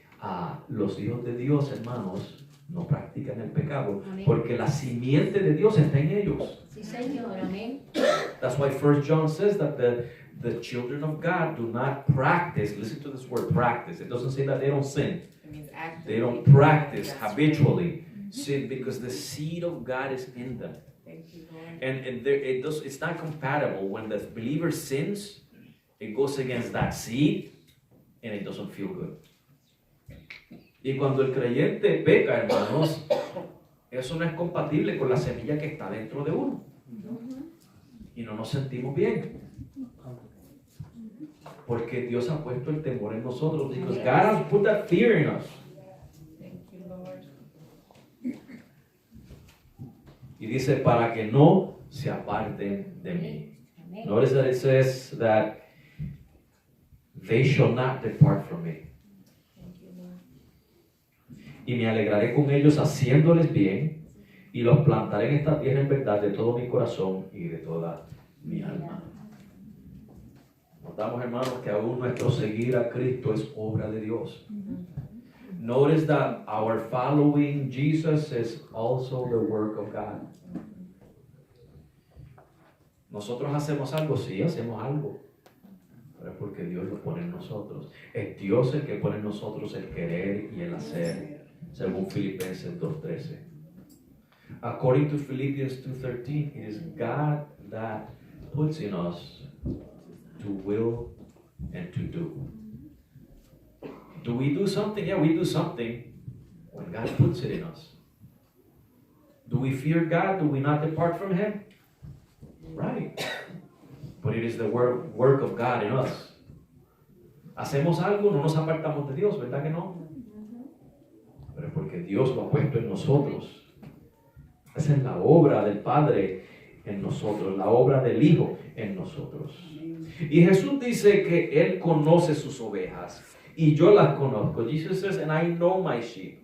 los hijos de Dios, hermanos, no practican el pecado, Amén. porque la simiente de Dios está en ellos. Sí, Señor. Amén. That's why 1 John says that the children of God do not practice. Listen to this word, practice. It doesn't say that they don't sin. It means actively. They don't practice That's habitually sin because the seed of God is in them. Thank you, Lord. And it's not compatible. When the believer sins, it goes against that seed and it doesn't feel good. Y cuando el creyente peca, hermanos, eso no es compatible con la semilla que está dentro de uno. Y no nos sentimos bien. Porque Dios ha puesto el temor en nosotros. Because God has put that fear in us. Thank you, Lord. Y dice, para que no se aparten de mí. Amén. Notice that it says that they shall not depart from me. Thank you, Lord. Y me alegraré con ellos haciéndoles bien, y los plantaré en esta tierra en verdad de todo mi corazón y de toda mi alma. Notamos, hermanos, que aún nuestro seguir a Cristo es obra de Dios. Notice that our following Jesus is also the work of God. Nosotros hacemos algo, sí, hacemos algo, pero es porque Dios lo pone en nosotros. Es Dios el que pone en nosotros el querer y el hacer, según Filipenses 2:13. According to Philippians 2:13, it is God that puts in us to will and to do. Do we do something? Yeah, we do something when God puts it in us. Do we fear God? Do we not depart from Him? Right. But it is the work of God in us. Hacemos algo, no nos apartamos de Dios, ¿verdad que no? Pero es porque Dios lo ha puesto en nosotros. Esa es la obra del Padre en nosotros, la obra del Hijo en nosotros. Y Jesús dice que Él conoce sus ovejas y yo las conozco. Jesus says, and I know my sheep.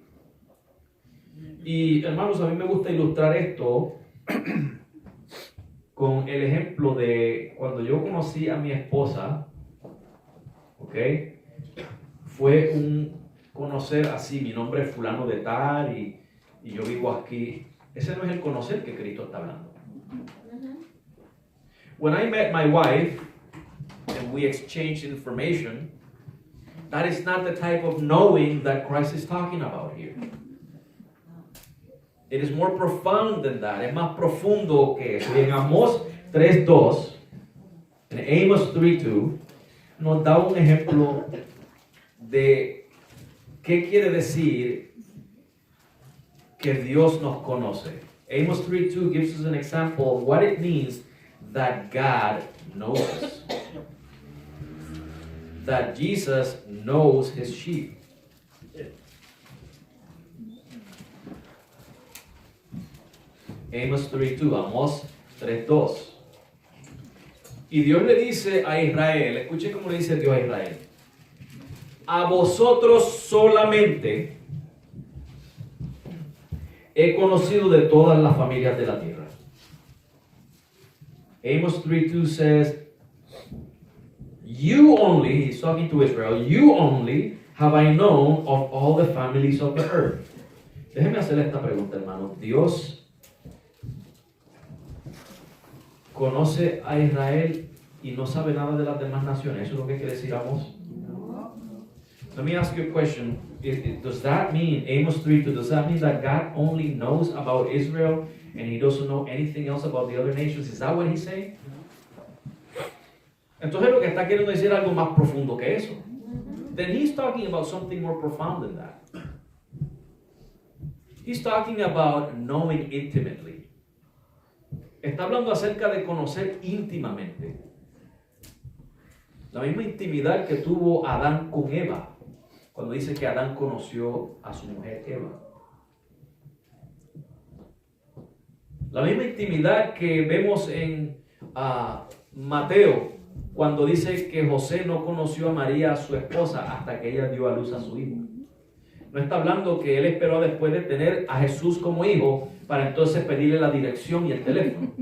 Y hermanos, a mí me gusta ilustrar esto con el ejemplo de cuando yo conocí a mi esposa, ¿ok? Fue un conocer así, mi nombre es fulano de tal y yo vivo aquí. Ese no es el conocer que Cristo está hablando. When I met my wife and we exchanged information, that is not the type of knowing that Christ is talking about here. It is more profound than that. Es más profundo que eso. Y en Amós 3:2, en Amos 3:2, nos da un ejemplo de qué quiere decir que Dios nos conoce. Amos 3:2 gives us an example of what it means that God knows us. that Jesus knows his sheep. Amos 3:2, Amós 3:2. Y Dios le dice a Israel, escuche cómo le dice Dios a Israel: a vosotros solamente he conocido de todas las familias de la tierra. Amos 3:2 says, you only, he's talking to Israel, you only have I known of all the families of the earth. Déjeme hacerle esta pregunta, hermano. ¿Dios conoce a Israel y no sabe nada de las demás naciones? ¿Eso es lo que quiere decir Amos? Let me ask you a question. Does that mean, Amos 3:2, does that mean that God only knows about Israel and he doesn't know anything else about the other nations? Is that what he's saying? Entonces lo que está queriendo decir es algo más profundo que eso. Then he's talking about something more profound than that. He's talking about knowing intimately. Está hablando acerca de conocer íntimamente. La misma intimidad que tuvo Adán con Eva, cuando dice que Adán conoció a su mujer Eva. La misma intimidad que vemos en Mateo, cuando dice que José no conoció a María, su esposa, hasta que ella dio a luz a su hijo. No está hablando que él esperó después de tener a Jesús como hijo para entonces pedirle la dirección y el teléfono.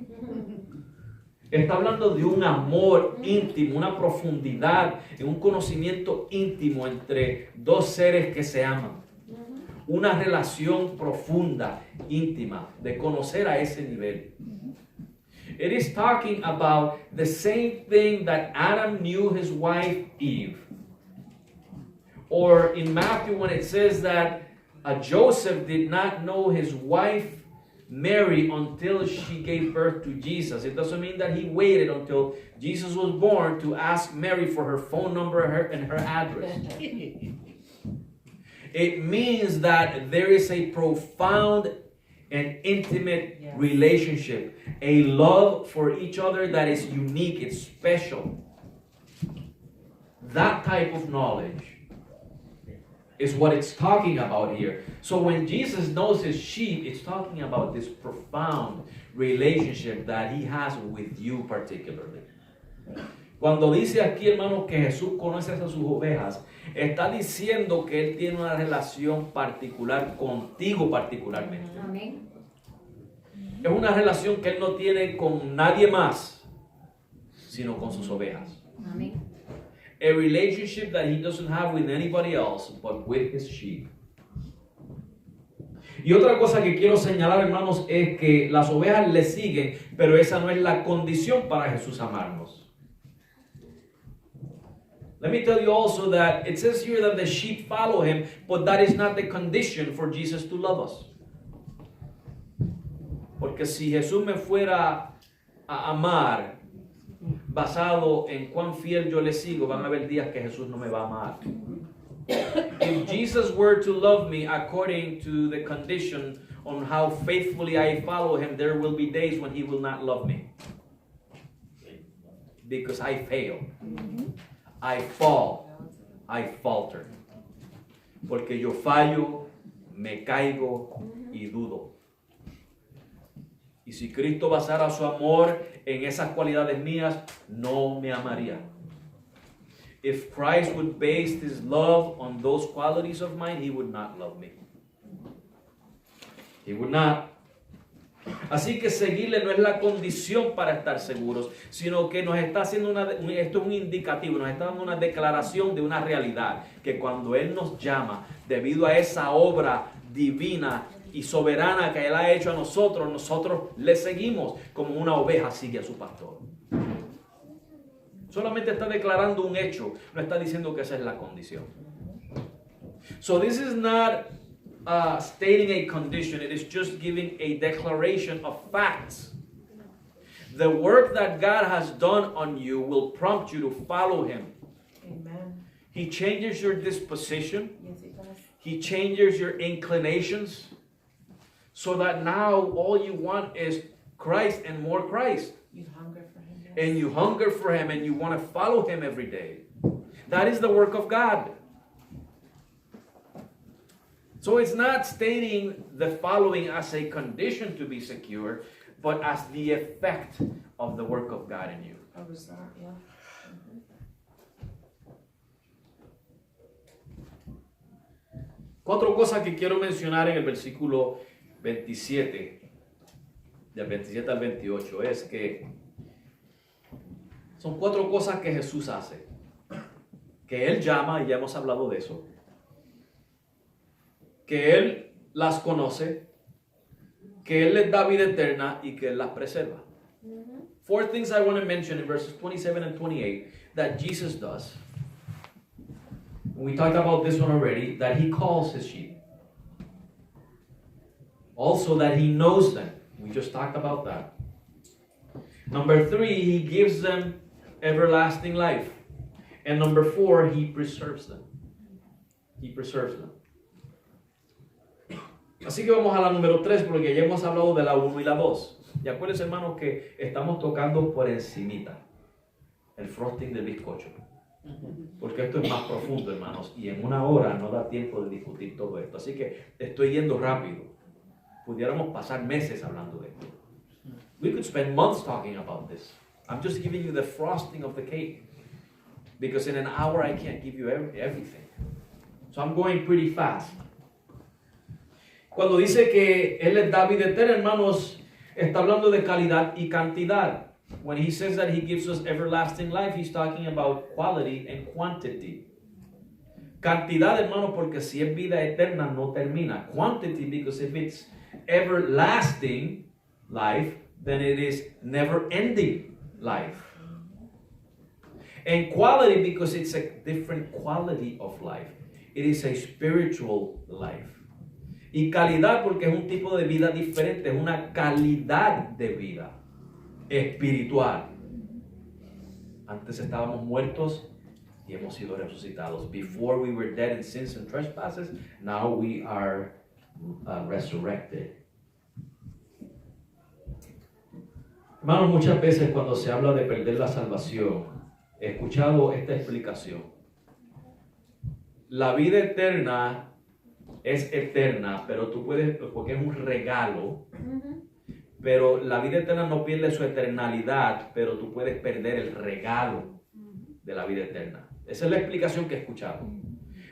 Está hablando de un amor íntimo, una profundidad, un conocimiento íntimo entre dos seres que se aman. Una relación profunda, íntima, de conocer a ese nivel. It is talking about the same thing that Adam knew his wife Eve. Or in Matthew when it says that Joseph did not know his wife Mary until she gave birth to Jesus. It doesn't mean that he waited until Jesus was born to ask Mary for her phone number and her address. It means that there is a profound and intimate relationship, a love for each other that is unique, it's special. That type of knowledge is what it's talking about here. So when Jesus knows his sheep, it's talking about this profound relationship that he has with you particularly. Cuando dice aquí, hermanos, que Jesús conoce a sus ovejas, está diciendo que él tiene una relación particular contigo particularmente. Amén. Es una relación que él no tiene con nadie más, sino con sus ovejas. Amén. A relationship that he doesn't have with anybody else, but with his sheep. Y otra cosa que quiero señalar, hermanos, es que las ovejas le siguen, pero esa no es la condición para Jesús amarnos. Let me tell you also that it says here that the sheep follow him, but that is not the condition for Jesus to love us. Porque si Jesús me fuera a amar basado en cuán fiel yo le sigo, van a haber días que Jesús no me va a amar. If Jesus were to love me according to the condition on how faithfully I follow him, there will be days when he will not love me. Because I fail. I fall. I falter. Porque yo fallo, me caigo y dudo. Y si Cristo basara su amor en esas cualidades mías, no me amaría. If Christ would base his love on those qualities of mine, he would not love me. He would not. Así que seguirle no es la condición para estar seguros, sino que nos está haciendo esto es un indicativo, nos está dando una declaración de una realidad, que cuando Él nos llama, debido a esa obra divina y soberana que Él ha hecho a nosotros, nosotros le seguimos como una oveja sigue a su pastor. Solamente está declarando un hecho, no está diciendo que esa es la condición. So this is not stating a condition, it is just giving a declaration of facts. The work that God has done on you will prompt you to follow Him. Amen. He changes your disposition. Yes, it does. He changes your inclinations so that now all you want is Christ and more Christ. You hunger for him. Yes. And you hunger for Him and you want to follow Him every day. That is the work of God. So it's not stating the following as a condition to be secure, but as the effect of the work of God in you. A result, yeah. Cuatro cosas que quiero mencionar en el versículo 27, del 27 al 28, es que son cuatro cosas que Jesús hace, que Él llama, y ya hemos hablado de eso, que Él las conoce, que Él les da vida eterna y que Él las preserva. Four things I want to mention in verses 27 and 28 that Jesus does. We talked about this one already, that He calls His sheep. Also that He knows them. We just talked about that. Number 3, He gives them everlasting life. And number 4, He preserves them. He preserves them. Así que vamos a la número 3 porque ya hemos hablado de la 1 y la 2. Y acuérdense, hermanos, que estamos tocando por encimita el frosting del bizcocho. Porque esto es más profundo, hermanos, y en una hora no da tiempo de discutir todo esto. Así que estoy yendo rápido. Pudiéramos pasar meses hablando de esto. We could spend months talking about this. I'm just giving you the frosting of the cake. Because in an hour I can't give you everything. So I'm going pretty fast. Cuando dice que Él les da vida eterna, hermanos, está hablando de calidad y cantidad. When He says that He gives us everlasting life, He's talking about quality and quantity. Cantidad, hermanos, porque si es vida eterna no termina. Quantity, because if it's everlasting life, then it is never-ending life. And quality, because it's a different quality of life. It is a spiritual life. Y calidad porque es un tipo de vida diferente, es una calidad de vida espiritual. Antes estábamos muertos y hemos sido resucitados. Before we were dead in sins and trespasses, now we are resurrected. Hermanos, muchas veces cuando se habla de perder la salvación, he escuchado esta explicación. La vida eterna es eterna, pero tú puedes, porque es un regalo, pero la vida eterna no pierde su eternalidad, pero tú puedes perder el regalo de la vida eterna. Esa es la explicación que he escuchado.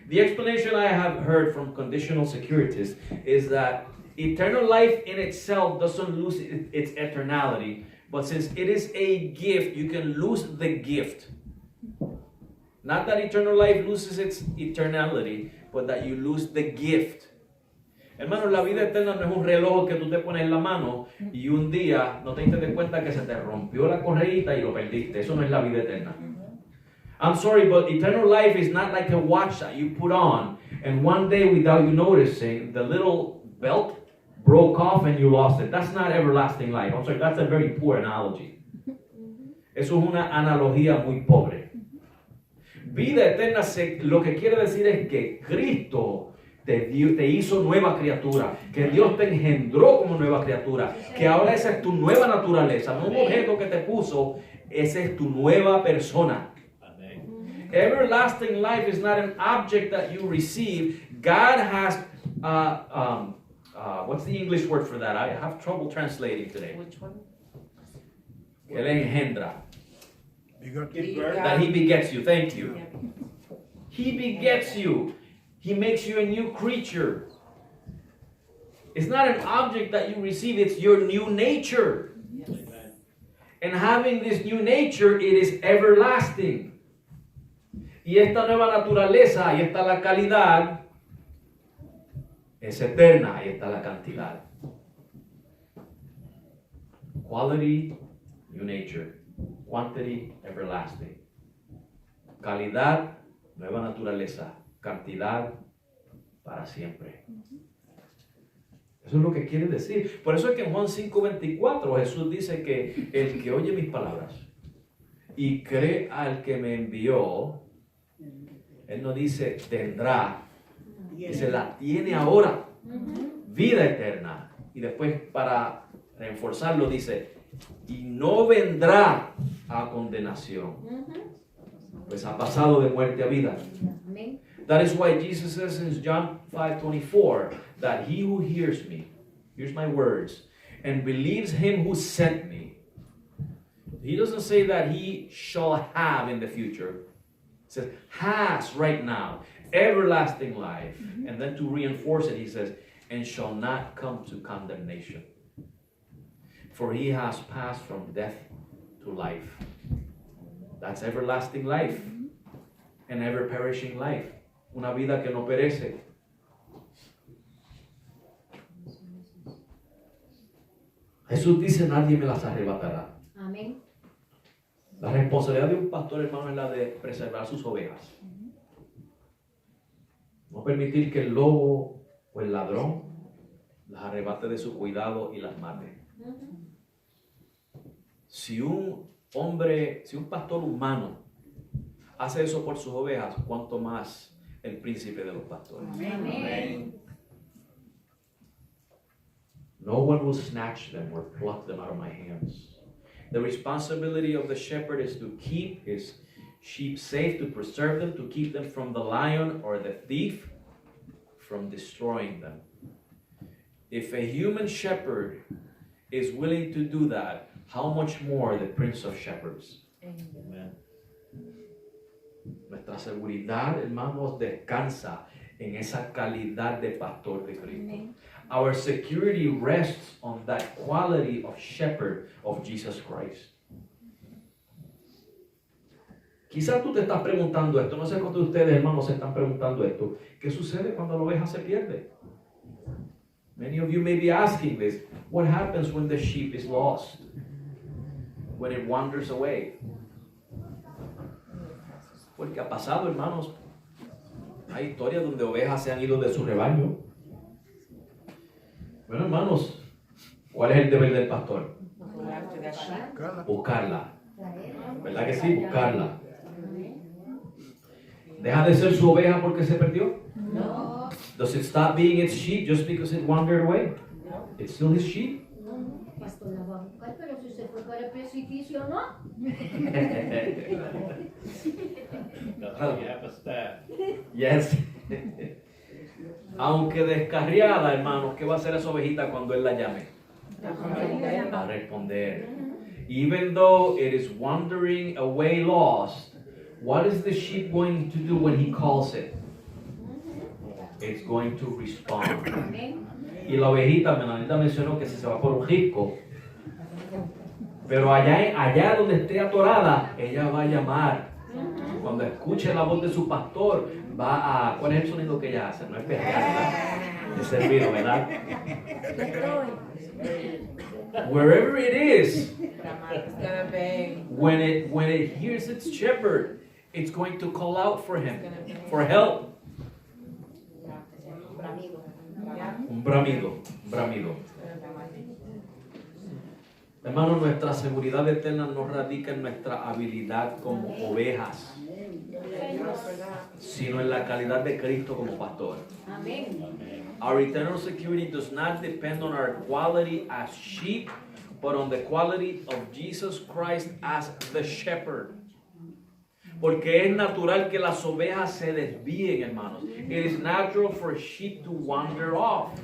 The explanation I have heard from conditional securities is that eternal life in itself doesn't lose its eternality, but since it is a gift, you can lose the gift. Not that eternal life loses its eternality, but that you lose the gift. Hermano, la vida eterna no es un reloj que tú te pones en la mano y un día no te diste cuenta que se te rompió la correíta y lo perdiste. Eso no es la vida eterna. I'm sorry, but eternal life is not like a watch that you put on and one day without you noticing, the little belt broke off and you lost it. That's not everlasting life. I'm sorry, that's a very poor analogy. Eso es una analogía muy pobre. Vida eterna lo que quiere decir es que Cristo te hizo nueva criatura, que Dios te engendró como nueva criatura, que ahora esa es tu nueva naturaleza, no un objeto que te puso, esa es tu nueva persona. Everlasting life is not an object that you receive. God has, what's the English word for that? I have trouble translating today. Which one? Él engendra. Begotten. That He begets you. Thank you. Yeah. He begets you. He makes you a new creature. It's not an object that you receive, it's your new nature. Yes. And having this new nature, it is everlasting. Y esta nueva naturaleza, ahí está la calidad, es eterna, ahí está la cantidad. Quality, new nature. Quantity, everlasting. Calidad, nueva naturaleza. Cantidad, para siempre. Eso es lo que quiere decir. Por eso es que en Juan 5:24 Jesús dice que el que oye mis palabras y cree al que me envió, Él no dice tendrá, dice la tiene ahora, vida eterna. Y después para reforzarlo dice, y no vendrá a condenación. pues ha pasado de muerte a vida. Amén. That is why Jesus says in John 5:24 that he who hears me, hears my words, and believes him who sent me. He doesn't say that he shall have in the future. He says has right now, everlasting life. And then to reinforce it, he says, and shall not come to condemnation. For he has passed from death to life. That's everlasting life. And ever perishing life. Una vida que no perece. Jesús dice, nadie me las arrebatará. Amén. La responsabilidad de un pastor, hermano, es la de preservar sus ovejas. No permitir que el lobo o el ladrón las arrebate de su cuidado y las mate. Si un pastor humano hace eso por sus ovejas, ¿cuánto más el príncipe de los pastores? Amén. No one will snatch them or pluck them out of my hands. The responsibility of the shepherd is to keep his sheep safe, to preserve them, to keep them from the lion or the thief from destroying them. If a human shepherd is willing to do that, how much more the Prince of Shepherds? Amen. Nuestra seguridad, hermanos, descansa en esa calidad de pastor de Cristo. Our security rests on that quality of shepherd of Jesus Christ. Quizás tú te estás preguntando esto, no sé cuántos de ustedes, hermanos, se están preguntando esto. ¿Qué sucede cuando la oveja se pierde? Many of you may be asking this. What happens when the sheep is lost? When it wanders away? Porque ha pasado, hermanos. Hay historias donde ovejas se han ido de su rebaño. Bueno, hermanos, ¿cuál es el deber del pastor? Go after that sheep. Buscarla. Traerla. ¿Verdad que sí? Buscarla. ¿Deja de ser su oveja porque se perdió? No. Does it stop being its sheep just because it wandered away? It's still his sheep. No, pastor la va a buscar, pero si se fue para el precipicio, no. That's why you have a staff. Yes. Aunque descarriada, hermanos, ¿qué va a hacer esa ovejita cuando él la llame? Va a responder. Even though it is wandering away lost, what is the sheep going to do when he calls it? It's going to respond. Amén. Y la ovejita, Menanita mencionó que si se va por un risco, pero allá donde esté atorada, ella va a llamar. Cuando escuche la voz de su pastor, va a... ¿Cuál es el sonido que ella hace? No es perrear, ¿verdad? Es servido, ¿verdad? Wherever it is, It's gonna bang. when it hears its shepherd, it's going to call out for him, for help. Un bramido. Hermano, nuestra seguridad eterna no radica en nuestra habilidad como ovejas, sino en la calidad de Cristo como pastor. Amén. Our eternal security does not depend on our quality as sheep, but on the quality of Jesus Christ as the shepherd. Porque es natural que las ovejas se desvíen, hermanos. It is natural for sheep to wander off.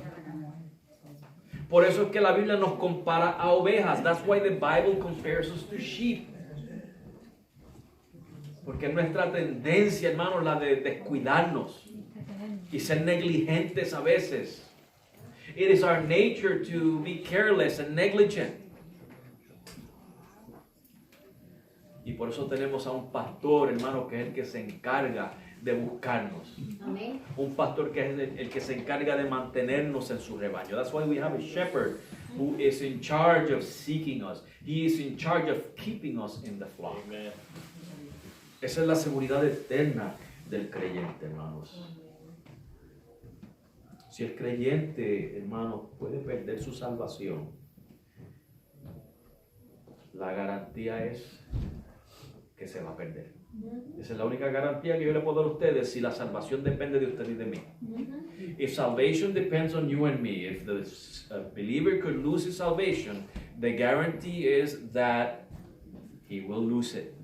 Por eso es que la Biblia nos compara a ovejas. That's why the Bible compares us to sheep. Porque es nuestra tendencia, hermanos, la de descuidarnos y ser negligentes a veces. It is our nature to be careless and negligent. Y por eso tenemos a un pastor, hermano, que es el que se encarga de buscarnos. Amén. Un pastor que es el que se encarga de mantenernos en su rebaño. That's why we have a shepherd who is in charge of seeking us. He is in charge of keeping us in the flock. Amen. Esa es la seguridad eterna del creyente, hermanos. Si el creyente, hermanos, puede perder su salvación, la garantía es que se va a perder. Esa es la única garantía que yo le puedo dar a ustedes si la salvación depende de usted y de mí. If salvation depends on you and me, if the believer could lose his salvation, the guarantee is that he will lose it.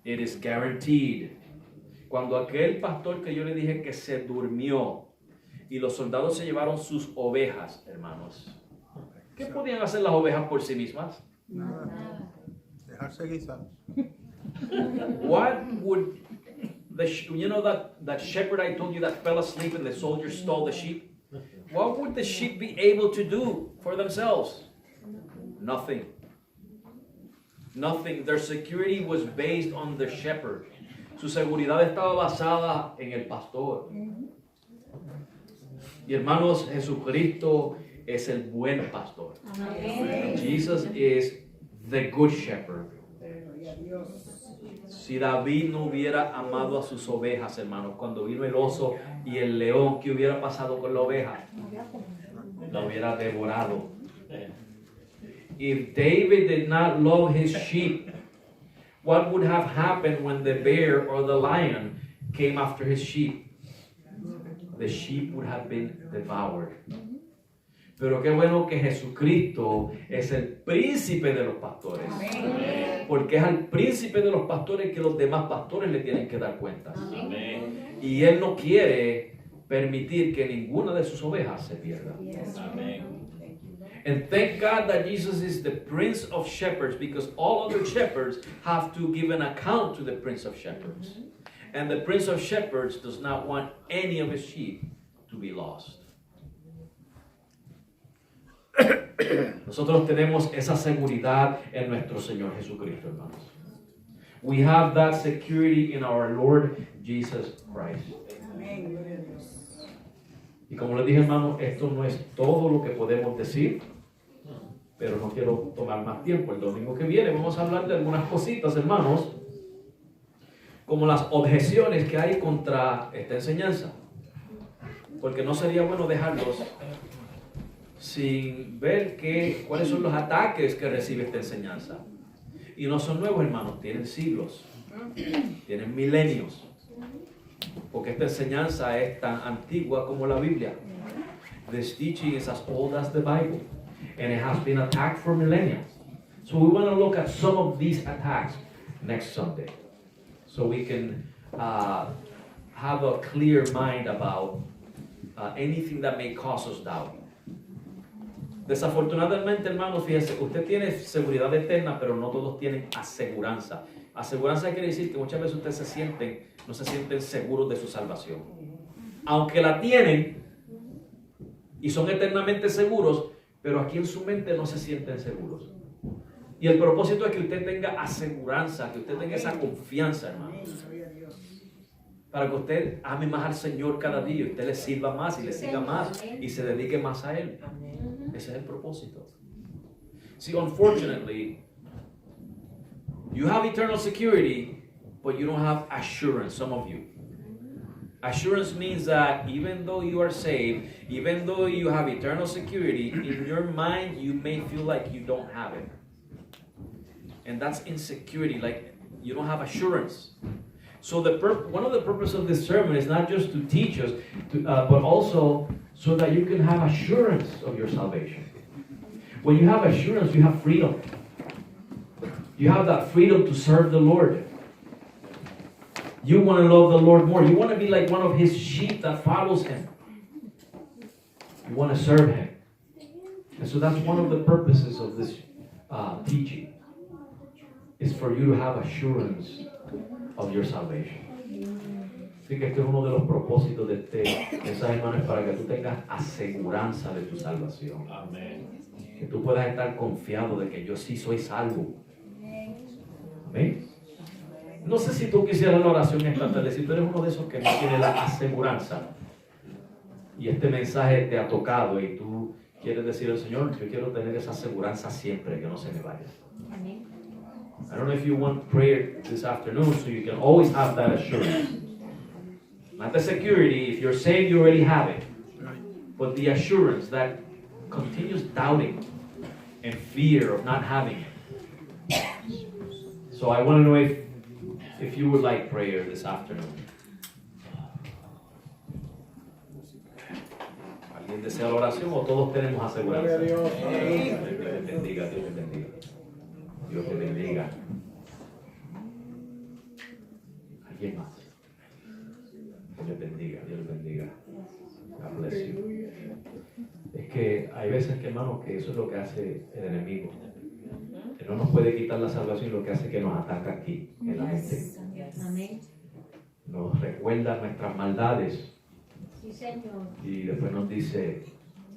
It is guaranteed. Cuando aquel pastor que yo le dije que se durmió y los soldados se llevaron sus ovejas, hermanos, ¿qué podían hacer las ovejas por sí mismas? Nada. Dejarse guisar. What would that shepherd I told you that fell asleep and the soldiers stole the sheep? What would the sheep be able to do for themselves? Nothing. Nothing. Their security was based on the shepherd. Su seguridad estaba basada en el pastor. Y hermanos, Jesucristo es el buen pastor. Jesus is the good shepherd. Gloria a Dios. Si David no hubiera amado a sus ovejas, hermanos, cuando vino el oso y el león, ¿qué hubiera pasado con la oveja? La hubiera devorado. If David did not love his sheep, what would have happened when the bear or the lion came after his sheep? The sheep would have been devoured. Pero qué bueno que Jesucristo es el príncipe de los pastores. Porque es al príncipe de los pastores que los demás pastores le tienen que dar cuentas. Amén. Y Él no quiere permitir que ninguna de sus ovejas se pierda. Amén. And thank God that Jesus is the Prince of Shepherds, because all other shepherds have to give an account to the Prince of Shepherds. And the Prince of Shepherds does not want any of his sheep to be lost. Nosotros tenemos esa seguridad en nuestro Señor Jesucristo, hermanos. We have that security in our Lord Jesus Christ. Amén. Gloria a Dios. Y como les dije, hermanos, esto no es todo lo que podemos decir, pero no quiero tomar más tiempo. El domingo que viene vamos a hablar de algunas cositas, hermanos, como las objeciones que hay contra esta enseñanza. Porque no sería bueno dejarlos sin ver cuáles son los ataques que recibe esta enseñanza. Y no son nuevos, hermanos, tienen siglos, tienen milenios. Porque esta enseñanza es tan antigua como la Biblia. This teaching is as old as the Bible, and it has been attacked for millennia. So we want to look at some of these attacks next Sunday, so we can have a clear mind about anything that may cause us doubt. Desafortunadamente, hermanos, fíjense, usted tiene seguridad eterna, pero no todos tienen aseguranza. Aseguranza quiere decir que muchas veces ustedes no se sienten seguros de su salvación. Aunque la tienen y son eternamente seguros, pero aquí en su mente no se sienten seguros. Y el propósito es que usted tenga aseguranza, que usted tenga esa confianza, hermanos. Gloria a Dios. Para que usted ame más al Señor cada día, y usted le sirva más y le siga más y se dedique más a Él. Ese es el propósito. See, unfortunately, you have eternal security, but you don't have assurance, some of you. Assurance means that even though you are saved, even though you have eternal security, in your mind you may feel like you don't have it. And that's insecurity, like you don't have assurance. So one of the purposes of this sermon is not just to teach us, but also so that you can have assurance of your salvation. When you have assurance, you have freedom. You have that freedom to serve the Lord. You want to love the Lord more. You want to be like one of His sheep that follows Him. You want to serve Him. And so that's one of the purposes of this teaching, is for you to have assurance of your salvation. Así que este es uno de los propósitos de este mensaje, hermano, es para que tú tengas aseguranza de tu salvación. Amén. Que tú puedas estar confiado de que yo sí soy salvo. Amén. No sé si tú quisieras la oración esta tarde, si tú eres uno de esos que no tiene la aseguranza y este mensaje te ha tocado y tú quieres decir al Señor, yo quiero tener esa aseguranza siempre, que no se me vaya. I don't know if you want prayer this afternoon so you can always have that assurance. Not the security, if you're saved you already have it, but the assurance, that continuous doubting and fear of not having it. So I want to know if you would like prayer this afternoon. ¿Alguien desea la oración o todos tenemos aseguranza? Gloria a Dios. Dios te bendiga, Dios te bendiga. Dios te bendiga. ¿Alguien más? Dios les bendiga, Dios les bendiga. God bless you. Es que hay veces que, hermanos, que eso es lo que hace el enemigo. Que no nos puede quitar la salvación, lo que hace que nos ataca aquí, en la mente. Amén. Nos recuerda nuestras maldades Sí, Señor. y después nos dice,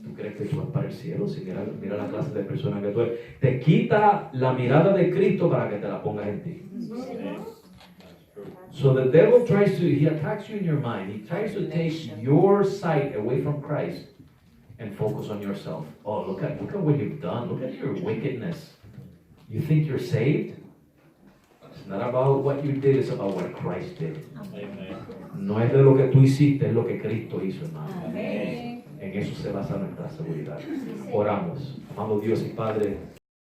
¿tú crees que tú vas para el cielo? Si mira la clase de persona que tú eres. Te quita la mirada de Cristo para que te la pongas en ti. Sí, Señor. So the devil he attacks you in your mind. He tries to take your sight away from Christ and focus on yourself. Oh, look at what you've done. Look at your wickedness. You think you're saved? It's not about what you did, it's about what Christ did. Amen. No es de lo que tú hiciste, es lo que Cristo hizo, hermano. Amén. En eso se basa nuestra seguridad. Oramos. Amado Dios y Padre,